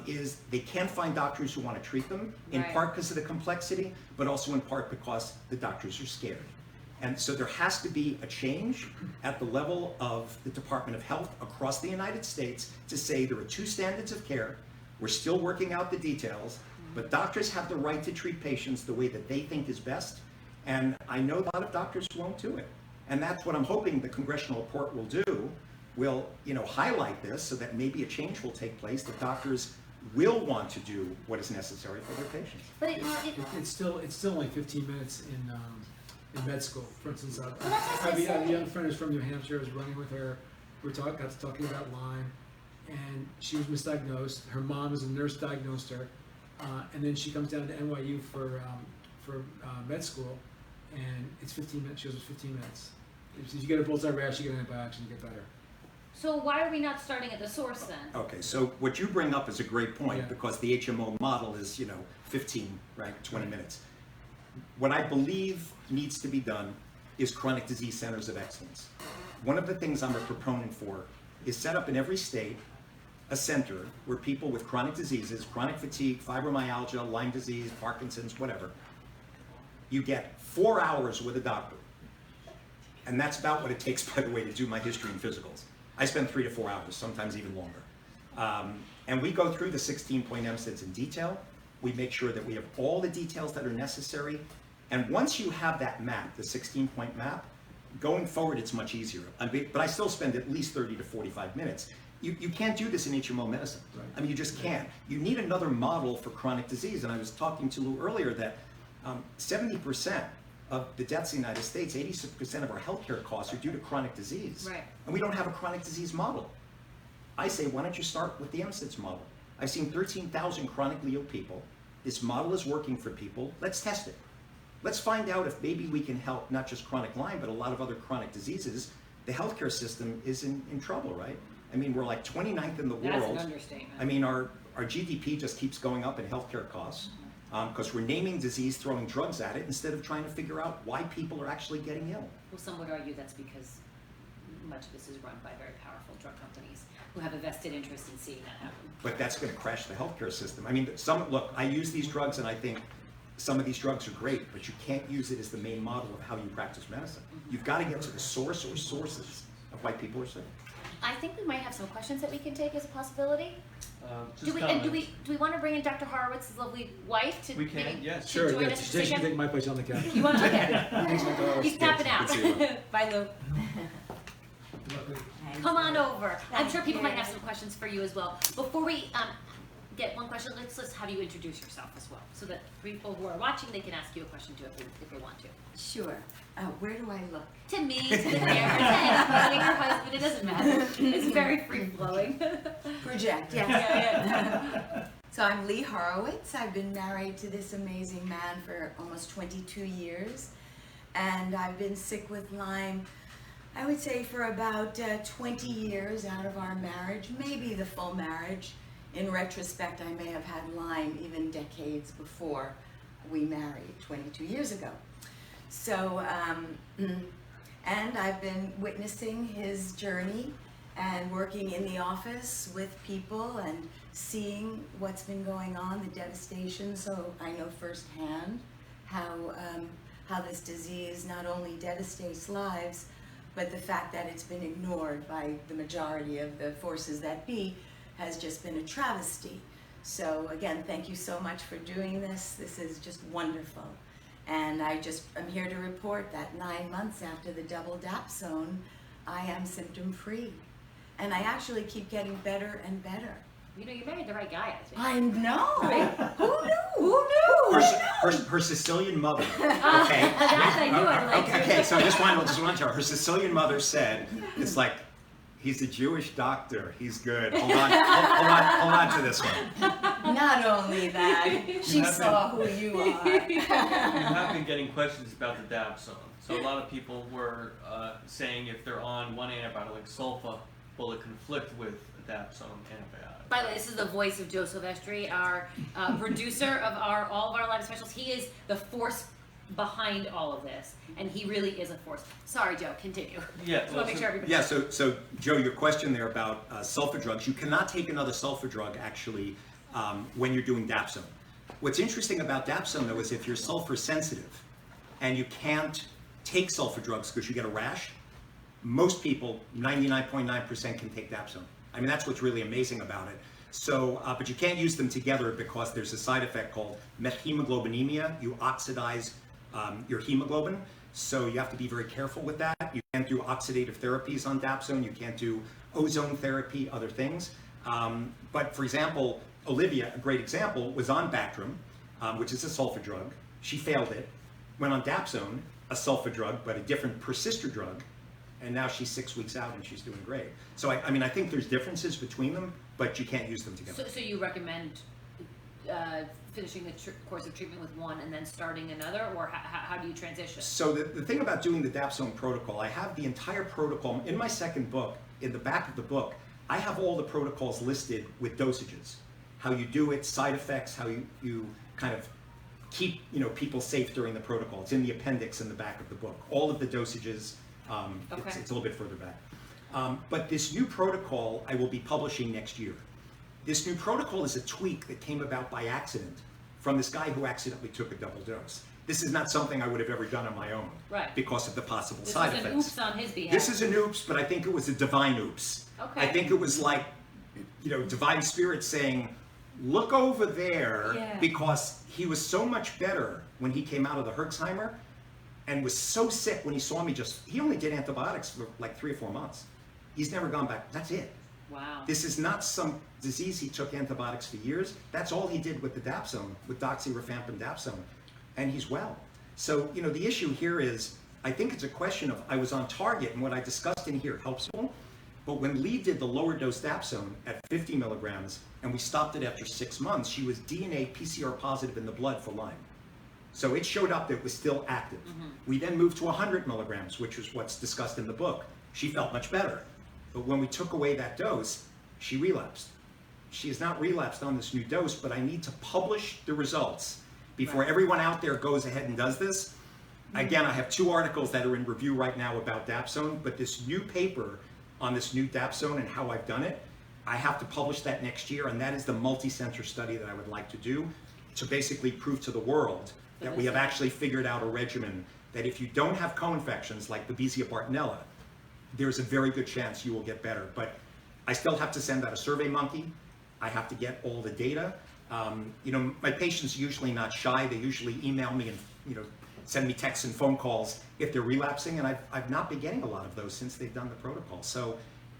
is they can't find doctors who want to treat them, in part because of the complexity, but also in part because the doctors are scared. And so there has to be a change at the level of the Department of Health across the United States to say there are 2 standards of care. We're still working out the details, but doctors have the right to treat patients the way that they think is best. And I know a lot of doctors won't do it. And that's what I'm hoping the congressional report will do. Will, highlight this so that maybe a change will take place, that doctors will want to do what is necessary for their patients. But It's still only 15 minutes in med school. For instance, that's I have what I a young friend who's from New Hampshire. I was running with her. Got to talking about Lyme, and she was misdiagnosed. Her mom as a nurse diagnosed her, and then she comes down to NYU for med school, and it's 15 minutes. She goes, 15 minutes. If you get a bullseye rash, you get antibiotics, and you get better. So why are we not starting at the source then? Okay, so what you bring up is a great point, Yeah. because the HMO model is, 15, right, 20 minutes. What I believe needs to be done is chronic disease centers of excellence. One of the things I'm a proponent for is set up in every state a center where people with chronic diseases, chronic fatigue, fibromyalgia, Lyme disease, Parkinson's, whatever, you get 4 hours with a doctor. And that's about what it takes, by the way, to do my history and physicals. I spend 3 to 4 hours, sometimes even longer. And we go through the 16-point MSIDS in detail. We make sure that we have all the details that are necessary. And once you have that map, the 16-point map, going forward, it's much easier. But I still spend at least 30 to 45 minutes. You can't do this in HMO medicine. Right. I mean, you just can't. You need another model for chronic disease. And I was talking to Lou earlier that 70% of the deaths in the United States, 86% of our healthcare costs are due to chronic disease. Right. And we don't have a chronic disease model. I say, why don't you start with the MSIDS model? I've seen 13,000 chronically ill people. This model is working for people. Let's test it. Let's find out if maybe we can help not just chronic Lyme, but a lot of other chronic diseases. The healthcare system is in trouble, right? I mean, we're like 29th in the world. That's an understatement. I mean, our GDP just keeps going up in healthcare costs because we're naming disease, throwing drugs at it, instead of trying to figure out why people are actually getting ill. Well, some would argue that's because much of this is run by very powerful drug companies who have a vested interest in seeing that happen. But that's going to crash the healthcare system. I mean, look, I use these drugs and I think some of these drugs are great, but you can't use it as the main model of how you practice medicine. You've got to get to the source or sources of why people are sick. I think we might have some questions that we can take as a possibility. Just Do we want to bring in Dr. Horowitz's lovely wife to We can, maybe yes. to Sure, join yeah, us she to can take my place on the couch. You want to? Okay. Thanks, Dr. Horowitz. He's tapping out. Good to see you. Bye, Lou. Come on over. I'm sure people might have some questions for you as well. Before we get one question, let's have you introduce yourself as well, so that people who are watching, they can ask you a question too if they want to. Sure. Where do I look? To me, to the camera, to anybody, your husband, it doesn't matter. It's very free flowing. Project, yes. Yeah. So I'm Lee Horowitz. I've been married to this amazing man for almost 22 years. And I've been sick with Lyme, I would say, for about 20 years out of our marriage, maybe the full marriage. In retrospect, I may have had Lyme even decades before we married 22 years ago. So, and I've been witnessing his journey and working in the office with people and seeing what's been going on, the devastation. So I know firsthand how this disease not only devastates lives, but the fact that it's been ignored by the majority of the forces that be has just been a travesty. So again, thank you so much for doing this. This is just wonderful. And I'm here to report that 9 months after the double dapsone, I am symptom-free. And I actually keep getting better and better. You know, you married the right guy, I think. I know! Right? Who knew? Who knew? Her Sicilian mother, okay? That I knew I'd like to. Okay, so I just want to tell her, her Sicilian mother said, it's like, he's a Jewish doctor, he's good. Hold on to this one. Not only that, she have saw who you are. We have been getting questions about the dapsone. So a lot of people were saying if they're on one antibiotic like sulfa, will it conflict with a dapsone antibiotic? By the way, this is the voice of Joe Silvestri, our producer of all of our live specials. He is the force behind all of this, and he really is a force. Sorry, Joe, continue. Yeah, Just want to make sure everybody. Yeah, so Joe, your question there about sulfa drugs, you cannot take another sulfa drug actually when you're doing dapsone. What's interesting about dapsone though is if you're sulfur sensitive and you can't take sulfur drugs because you get a rash, most people, 99.9% can take dapsone. I mean, that's what's really amazing about it. So, but you can't use them together because there's a side effect called methemoglobinemia. You oxidize your hemoglobin, so you have to be very careful with that. You can't do oxidative therapies on dapsone. You can't do ozone therapy, other things. But for example, Olivia, a great example, was on Bactrim, which is a sulfa drug. She failed it, went on dapsone, a sulfa drug, but a different persister drug, and now she's 6 weeks out and she's doing great. So I mean, I think there's differences between them, but you can't use them together. So you recommend finishing the course of treatment with one and then starting another, or how do you transition? So the thing about doing the dapsone protocol, I have the entire protocol in my second book. In the back of the book, I have all the protocols listed with dosages, how you do it, side effects, how you kind of keep people safe during the protocol. It's in the appendix in the back of the book. All of the dosages. Okay. It's a little bit further back. But this new protocol I will be publishing next year. This new protocol is a tweak that came about by accident from this guy who accidentally took a double dose. This is not something I would have ever done on my own, Right. because of the possible This side was an effects. oops on his behalf. This is an oops, but I think it was a divine oops. Okay. I think it was like, divine spirit saying, look over there, Yeah. because he was so much better when he came out of the Herxheimer and was so sick when he saw me. He only did antibiotics for like 3 or 4 months. He's never gone back. That's it. Wow. This is not some disease he took antibiotics for years. That's all he did with the dapsone, with doxyrifampin dapsone, and he's well. So, the issue here is, I think it's a question of, I was on target, and what I discussed in here helps people, but when Lee did the lower dose dapsone at 50 milligrams, and we stopped it after 6 months, she was DNA PCR positive in the blood for Lyme. So it showed up that it was still active. Mm-hmm. We then moved to 100 milligrams, which was what's discussed in the book. She felt much better. But when we took away that dose, she relapsed. She has not relapsed on this new dose, but I need to publish the results before Right. everyone out there goes ahead and does this. Again, I have 2 articles that are in review right now about dapsone, but this new paper on this new dapsone and how I've done it, I have to publish that next year, and that is the multi-center study that I would like to do to basically prove to the world that we have actually figured out a regimen that if you don't have co-infections like Babesia Bartonella, there's a very good chance you will get better. But I still have to send out a survey monkey. I have to get all the data. My patients are usually not shy. They usually email me and send me texts and phone calls if they're relapsing, and I've not been getting a lot of those since they've done the protocol. So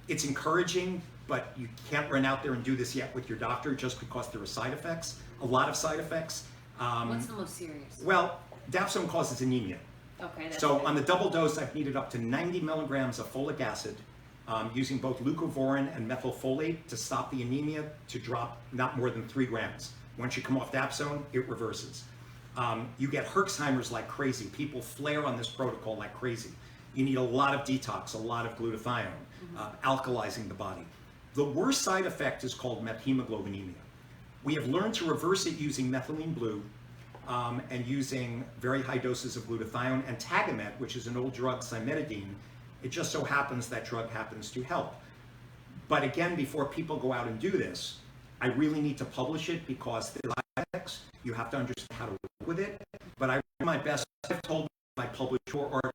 it's encouraging, but you can't run out there and do this yet with your doctor just because there are side effects, a lot of side effects. What's the most serious? Well, dapsone causes anemia. Okay. That's So good. on the double dose, I've needed up to 90 milligrams of folic acid using both leucovorin and methylfolate to stop the anemia to drop not more than 3 grams. Once you come off dapsone, it reverses. You get Herxheimer's like crazy. People flare on this protocol like crazy. You need a lot of detox, a lot of glutathione, alkalizing the body. The worst side effect is called methemoglobinemia. We have learned to reverse it using methylene blue and using very high doses of glutathione and Tagamet, which is an old drug, cimetidine. It just so happens that drug happens to help. But again, before people go out and do this, I really need to publish it because the side effects, you have to understand how to work with it. But I do my best. I've told my publish your article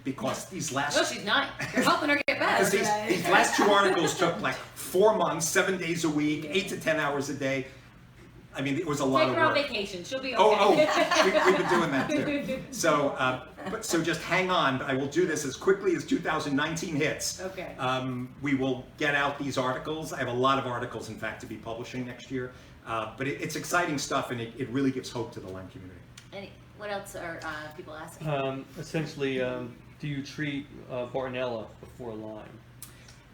because these last No, she's not. You're helping her get better. because these last 2 articles took like 4 months, 7 days a week, 8 to 10 hours a day. I mean, it was a lot Take of her on work. vacation. She'll be okay. Oh, we've been doing that too. So, so just hang on. I will do this as quickly as 2019 hits. Okay. We will get out these articles. I have a lot of articles, in fact, to be publishing next year. But it's exciting stuff, and it really gives hope to the Lyme community. What else are people asking? Essentially, do you treat Bartonella before Lyme?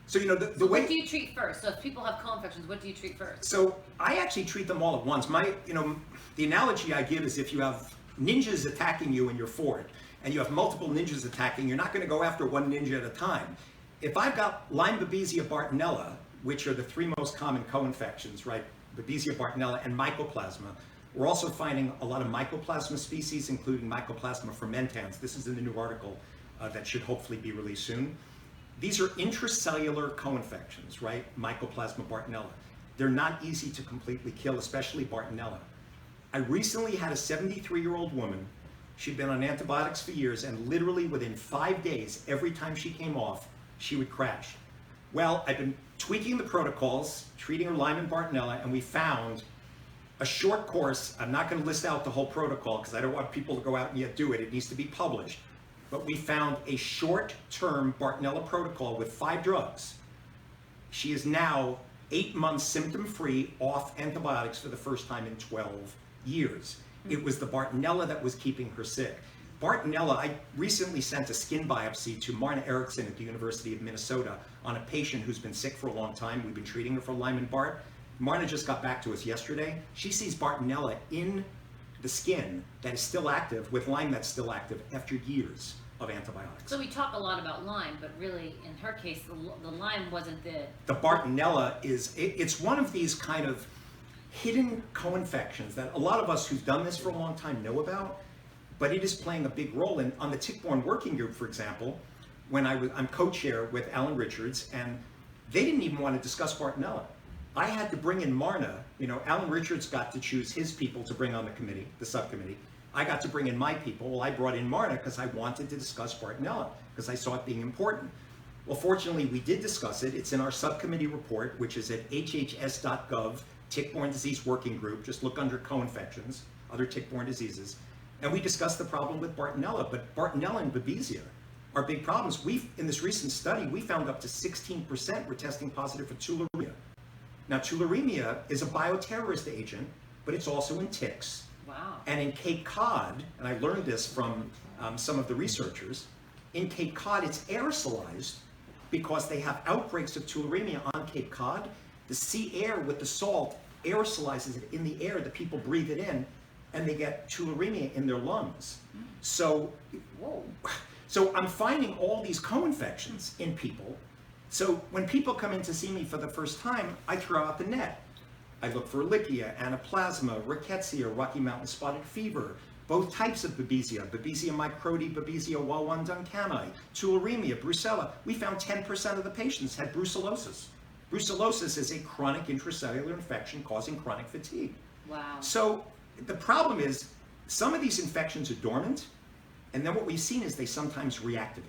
So the way. What do you treat first? So if people have co-infections, what do you treat first? So I actually treat them all at once. The analogy I give is if you have ninjas attacking you in your fort, and you have multiple ninjas attacking, you're not going to go after one ninja at a time. If I've got Lyme, Babesia, Bartonella, which are the 3 most common co-infections, right? Babesia, Bartonella, and Mycoplasma. We're also finding a lot of Mycoplasma species, including Mycoplasma fermentans. This is in the new article that should hopefully be released soon. These are intracellular co-infections, right? Mycoplasma Bartonella. They're not easy to completely kill, especially Bartonella. I recently had a 73-year-old woman. She'd been on antibiotics for years, and literally within 5 days, every time she came off, she would crash. Well, I've been tweaking the protocols, treating her Lyme and Bartonella, and we found a short course. I'm not going to list out the whole protocol because I don't want people to go out and yet do it. It needs to be published. But we found a short-term Bartonella protocol with 5 drugs. She is now 8 months symptom-free off antibiotics for the first time in 12 years. It was the Bartonella that was keeping her sick. Bartonella, I recently sent a skin biopsy to Marna Erickson at the University of Minnesota on a patient who's been sick for a long time. We've been treating her for Lyme and Bart. Marna just got back to us yesterday. She sees Bartonella in the skin that is still active with Lyme that's still active after years of antibiotics. So we talk a lot about Lyme, but really, in her case, the Lyme wasn't the... The Bartonella it's one of these kind of hidden co-infections that a lot of us who've done this for a long time know about, but it is playing a big role. And on the tick-borne working group, for example, when I'm co-chair with Alan Richards, and they didn't even want to discuss Bartonella. I had to bring in Marna. Alan Richards got to choose his people to bring on the committee, the subcommittee. I got to bring in my people. Well, I brought in Marna because I wanted to discuss Bartonella because I saw it being important. Well, fortunately, we did discuss it. It's in our subcommittee report, which is at hhs.gov, Tick-Borne Disease Working Group. Just look under co-infections, other tick-borne diseases. And we discussed the problem with Bartonella, but Bartonella and Babesia are big problems. In this recent study, we found up to 16% were testing positive for tularemia. Now, tularemia is a bioterrorist agent, but it's also in ticks. Wow. And in Cape Cod, and I learned this from some of the researchers, in Cape Cod it's aerosolized because they have outbreaks of tularemia on Cape Cod. The sea air with the salt aerosolizes it in the air, the people breathe it in, and they get tularemia in their lungs. So I'm finding all these co-infections in people. So when people come in to see me for the first time, I throw out the net. I look for Ehrlichia, Anaplasma, Rickettsia, Rocky Mountain spotted fever, both types of Babesia, Babesia microti, Babesia Walwan duncani, tularemia, brucella. We found 10% of the patients had brucellosis. Brucellosis is a chronic intracellular infection causing chronic fatigue. Wow. So the problem is some of these infections are dormant, and then what we've seen is they sometimes reactivate.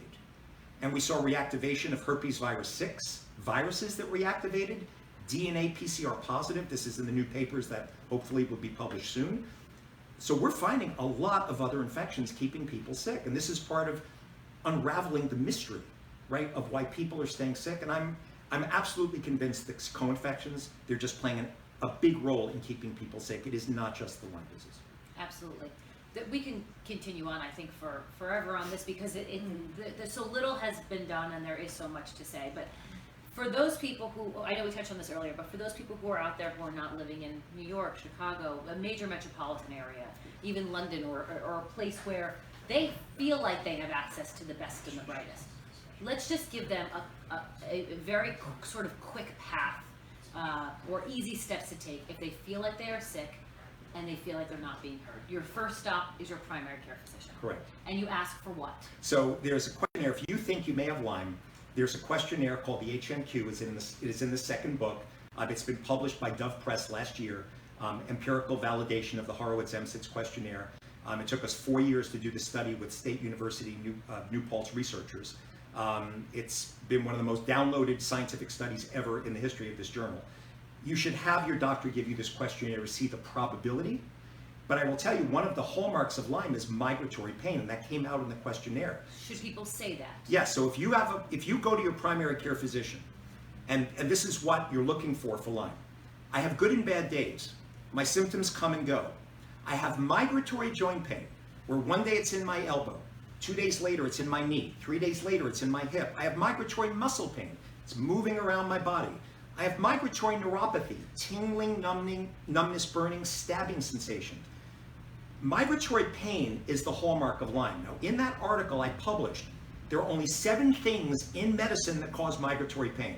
And we saw reactivation of herpes virus 6, viruses that reactivated, DNA PCR positive. This is in the new papers that hopefully will be published soon. So we're finding a lot of other infections keeping people sick. And this is part of unraveling the mystery, right, of why people are staying sick. And I'm absolutely convinced that co-infections, they're just playing a big role in keeping people sick. It is not just the Lyme disease. Absolutely. That we can continue on, I think, for forever on this because so little has been done and there is so much to say. But for those people who, I know we touched on this earlier, but for those people who are out there who are not living in New York, Chicago, a major metropolitan area, even London, or a place where they feel like they have access to the best and the brightest, let's just give them a very sort of quick path or easy steps to take if they feel like they are sick and they feel like they're not being heard. Your first stop is your primary care physician. Correct. And you ask for what? So there's a questionnaire. If you think you may have Lyme, there's a questionnaire called the HNQ. It is in the second book. It's been published by Dove Press last year. Empirical validation of the Horowitz MSIDS questionnaire. It took us 4 years to do the study with State University New Paltz researchers. It's been one of the most downloaded scientific studies ever in the history of this journal. You should have your doctor give you this questionnaire to see the probability. But I will tell you, one of the hallmarks of Lyme is migratory pain, and that came out in the questionnaire. Should people say that? Yes, so if you go to your primary care physician, and this is what you're looking for Lyme. I have good and bad days. My symptoms come and go. I have migratory joint pain, where one day it's in my elbow, 2 days later it's in my knee, 3 days later it's in my hip. I have migratory muscle pain. It's moving around my body. I have migratory neuropathy, tingling, numbness, burning, stabbing sensation. Migratory pain is the hallmark of Lyme. Now, in that article I published, there are only 7 things in medicine that cause migratory pain.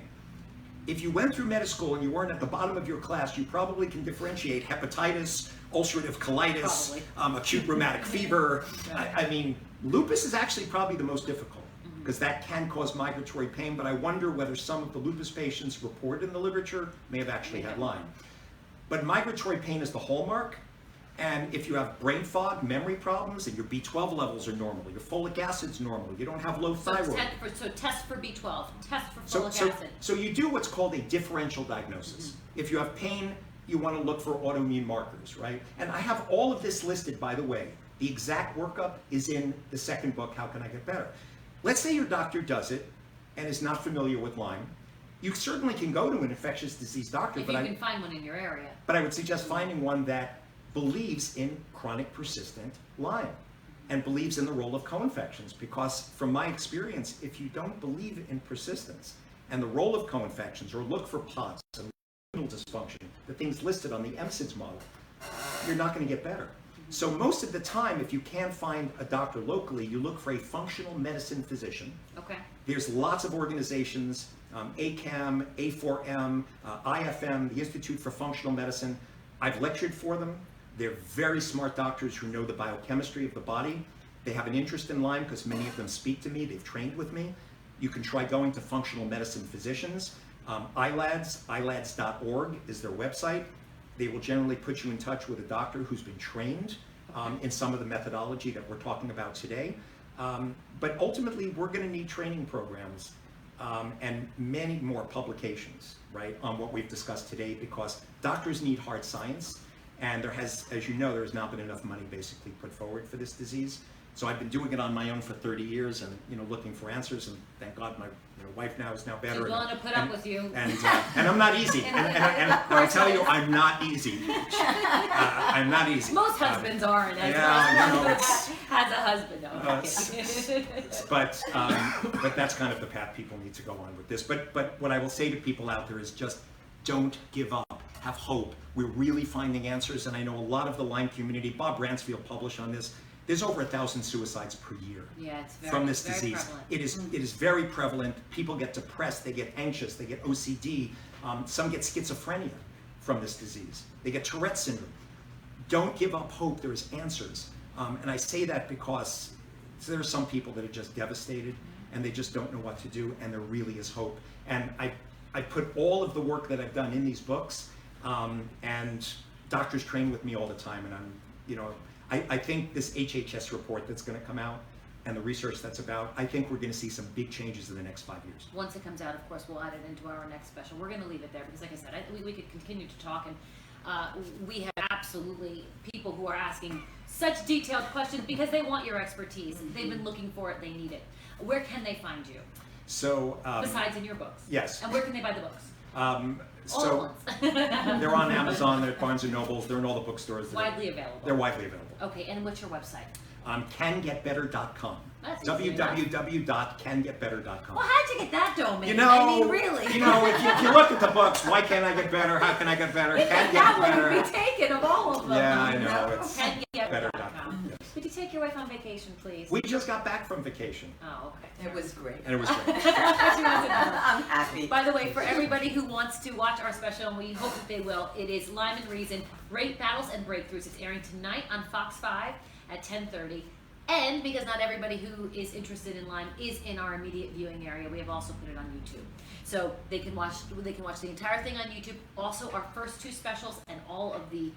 If you went through med school and you weren't at the bottom of your class, you probably can differentiate hepatitis, ulcerative colitis, acute rheumatic fever. I mean, lupus is actually probably the most difficult because that can cause migratory pain, but I wonder whether some of the lupus patients reported in the literature may have actually had Lyme. But migratory pain is the hallmark. And if you have brain fog, memory problems, and your B12 levels are normal, your folic acid's normal, you don't have low thyroid. So test for B12, test for folic acid. So you do what's called a differential diagnosis. If you have pain, you want to look for autoimmune markers, right? And I have all of this listed, by the way. The exact workup is in the second book, How Can I Get Better? Let's say your doctor does it and is not familiar with Lyme. You certainly can go to an infectious disease doctor, if you can find one in your area. But I would suggest finding one that believes in chronic persistent Lyme and believes in the role of co-infections, because from my experience, if you don't believe in persistence and the role of co-infections, or look for POTS and renal dysfunction, the things listed on the MSIDS model, you're not going to get better. So most of the time, if you can't find a doctor locally, you look for a functional medicine physician. Okay. There's lots of organizations, ACAM, A4M, IFM, the Institute for Functional Medicine. I've lectured for them. They're very smart doctors who know the biochemistry of the body. They have an interest in Lyme because many of them speak to me. They've trained with me. You can try going to functional medicine physicians. ilads.org is their website. They will generally put you in touch with a doctor who's been trained in some of the methodology that we're talking about today. But ultimately, we're going to need training programs and many more publications, right, on what we've discussed today, because doctors need hard science. And there has, as you know, there has not been enough money basically put forward for this disease. So I've been doing it on my own for 30 years and, looking for answers. And thank God my wife now is now better. She's willing to put up with you. And I'm not easy. and I'll tell you, I'm not easy. I'm not easy. Most husbands aren't. Has a husband, though. But that's kind of the path people need to go on with this. But what I will say to people out there is just don't give up. Have hope. We're really finding answers, and I know a lot of the Lyme community, Bob Bransfield published on this, there's over 1,000 suicides per year from this disease. It is very prevalent. People get depressed, they get anxious, they get OCD, some get schizophrenia from this disease. They get Tourette syndrome. Don't give up hope, there's answers. And I say that because there are some people that are just devastated and they just don't know what to do, and there really is hope. And I put all of the work that I've done in these books, and doctors train with me all the time, and I think this HHS report that's going to come out and the research that's about, I think we're going to see some big changes in the next 5 years. Once it comes out, of course, we'll add it into our next special. We're going to leave it there because, like I said, we could continue to talk, and we have absolutely people who are asking such detailed questions because they want your expertise. They've been looking for it. They need it. Where can they find you? So Besides in your books? yes. And where can they buy the books? All All at once. they're on Amazon, they're at Barnes and Nobles, they're in all the bookstores. Widely available. They're widely available. Okay, and what's your website? Cangetbetter.com. That's easy enough. www.cangetbetter.com. Well, how'd you get that domain? You know, I mean, really. if you look at the books, why can't I get better? How can I get better? Can get that one better? would be taken of all of them. Yeah, I know. It's Cangetbetter.com. better.com. Yes. Could you take your wife on vacation, please? We just got back from vacation, Oh, okay. It was great. and it was great. That's what you wanted to know. I'm happy. By the way, for everybody who wants to watch our special, and we hope that they will, it is Lyme and Reason, Great Battles and Breakthroughs. It's airing tonight on Fox 5 at 10:30. And because not everybody who is interested in Lyme is in our immediate viewing area, we have also put it on YouTube. So they can watch the entire thing on YouTube. Also, our first 2 specials and all of the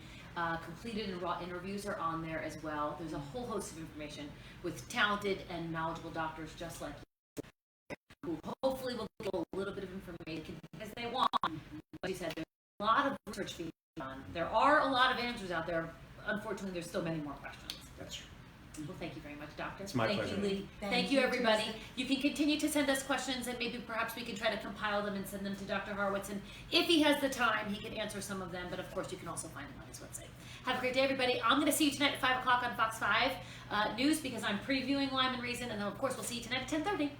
completed and raw interviews are on there as well. There's a whole host of information with talented and knowledgeable doctors just like you, who hopefully will get a little bit of information as they want. But you said there's a lot of research being done. There are a lot of answers out there. Unfortunately, there's still many more questions. That's true. Well, thank you very much, Doctor. It's my thank pleasure. you, Lee. Thank Thank you, you, everybody. Teresa. You can continue to send us questions, and maybe perhaps we can try to compile them and send them to Dr. Horowitz. And if he has the time, he can answer some of them. But of course, you can also find them on his website. Have a great day, everybody. I'm going to see you tonight at 5 o'clock on Fox 5 News because I'm previewing Lyme and Reason. And then, of course, we'll see you tonight at 10:30.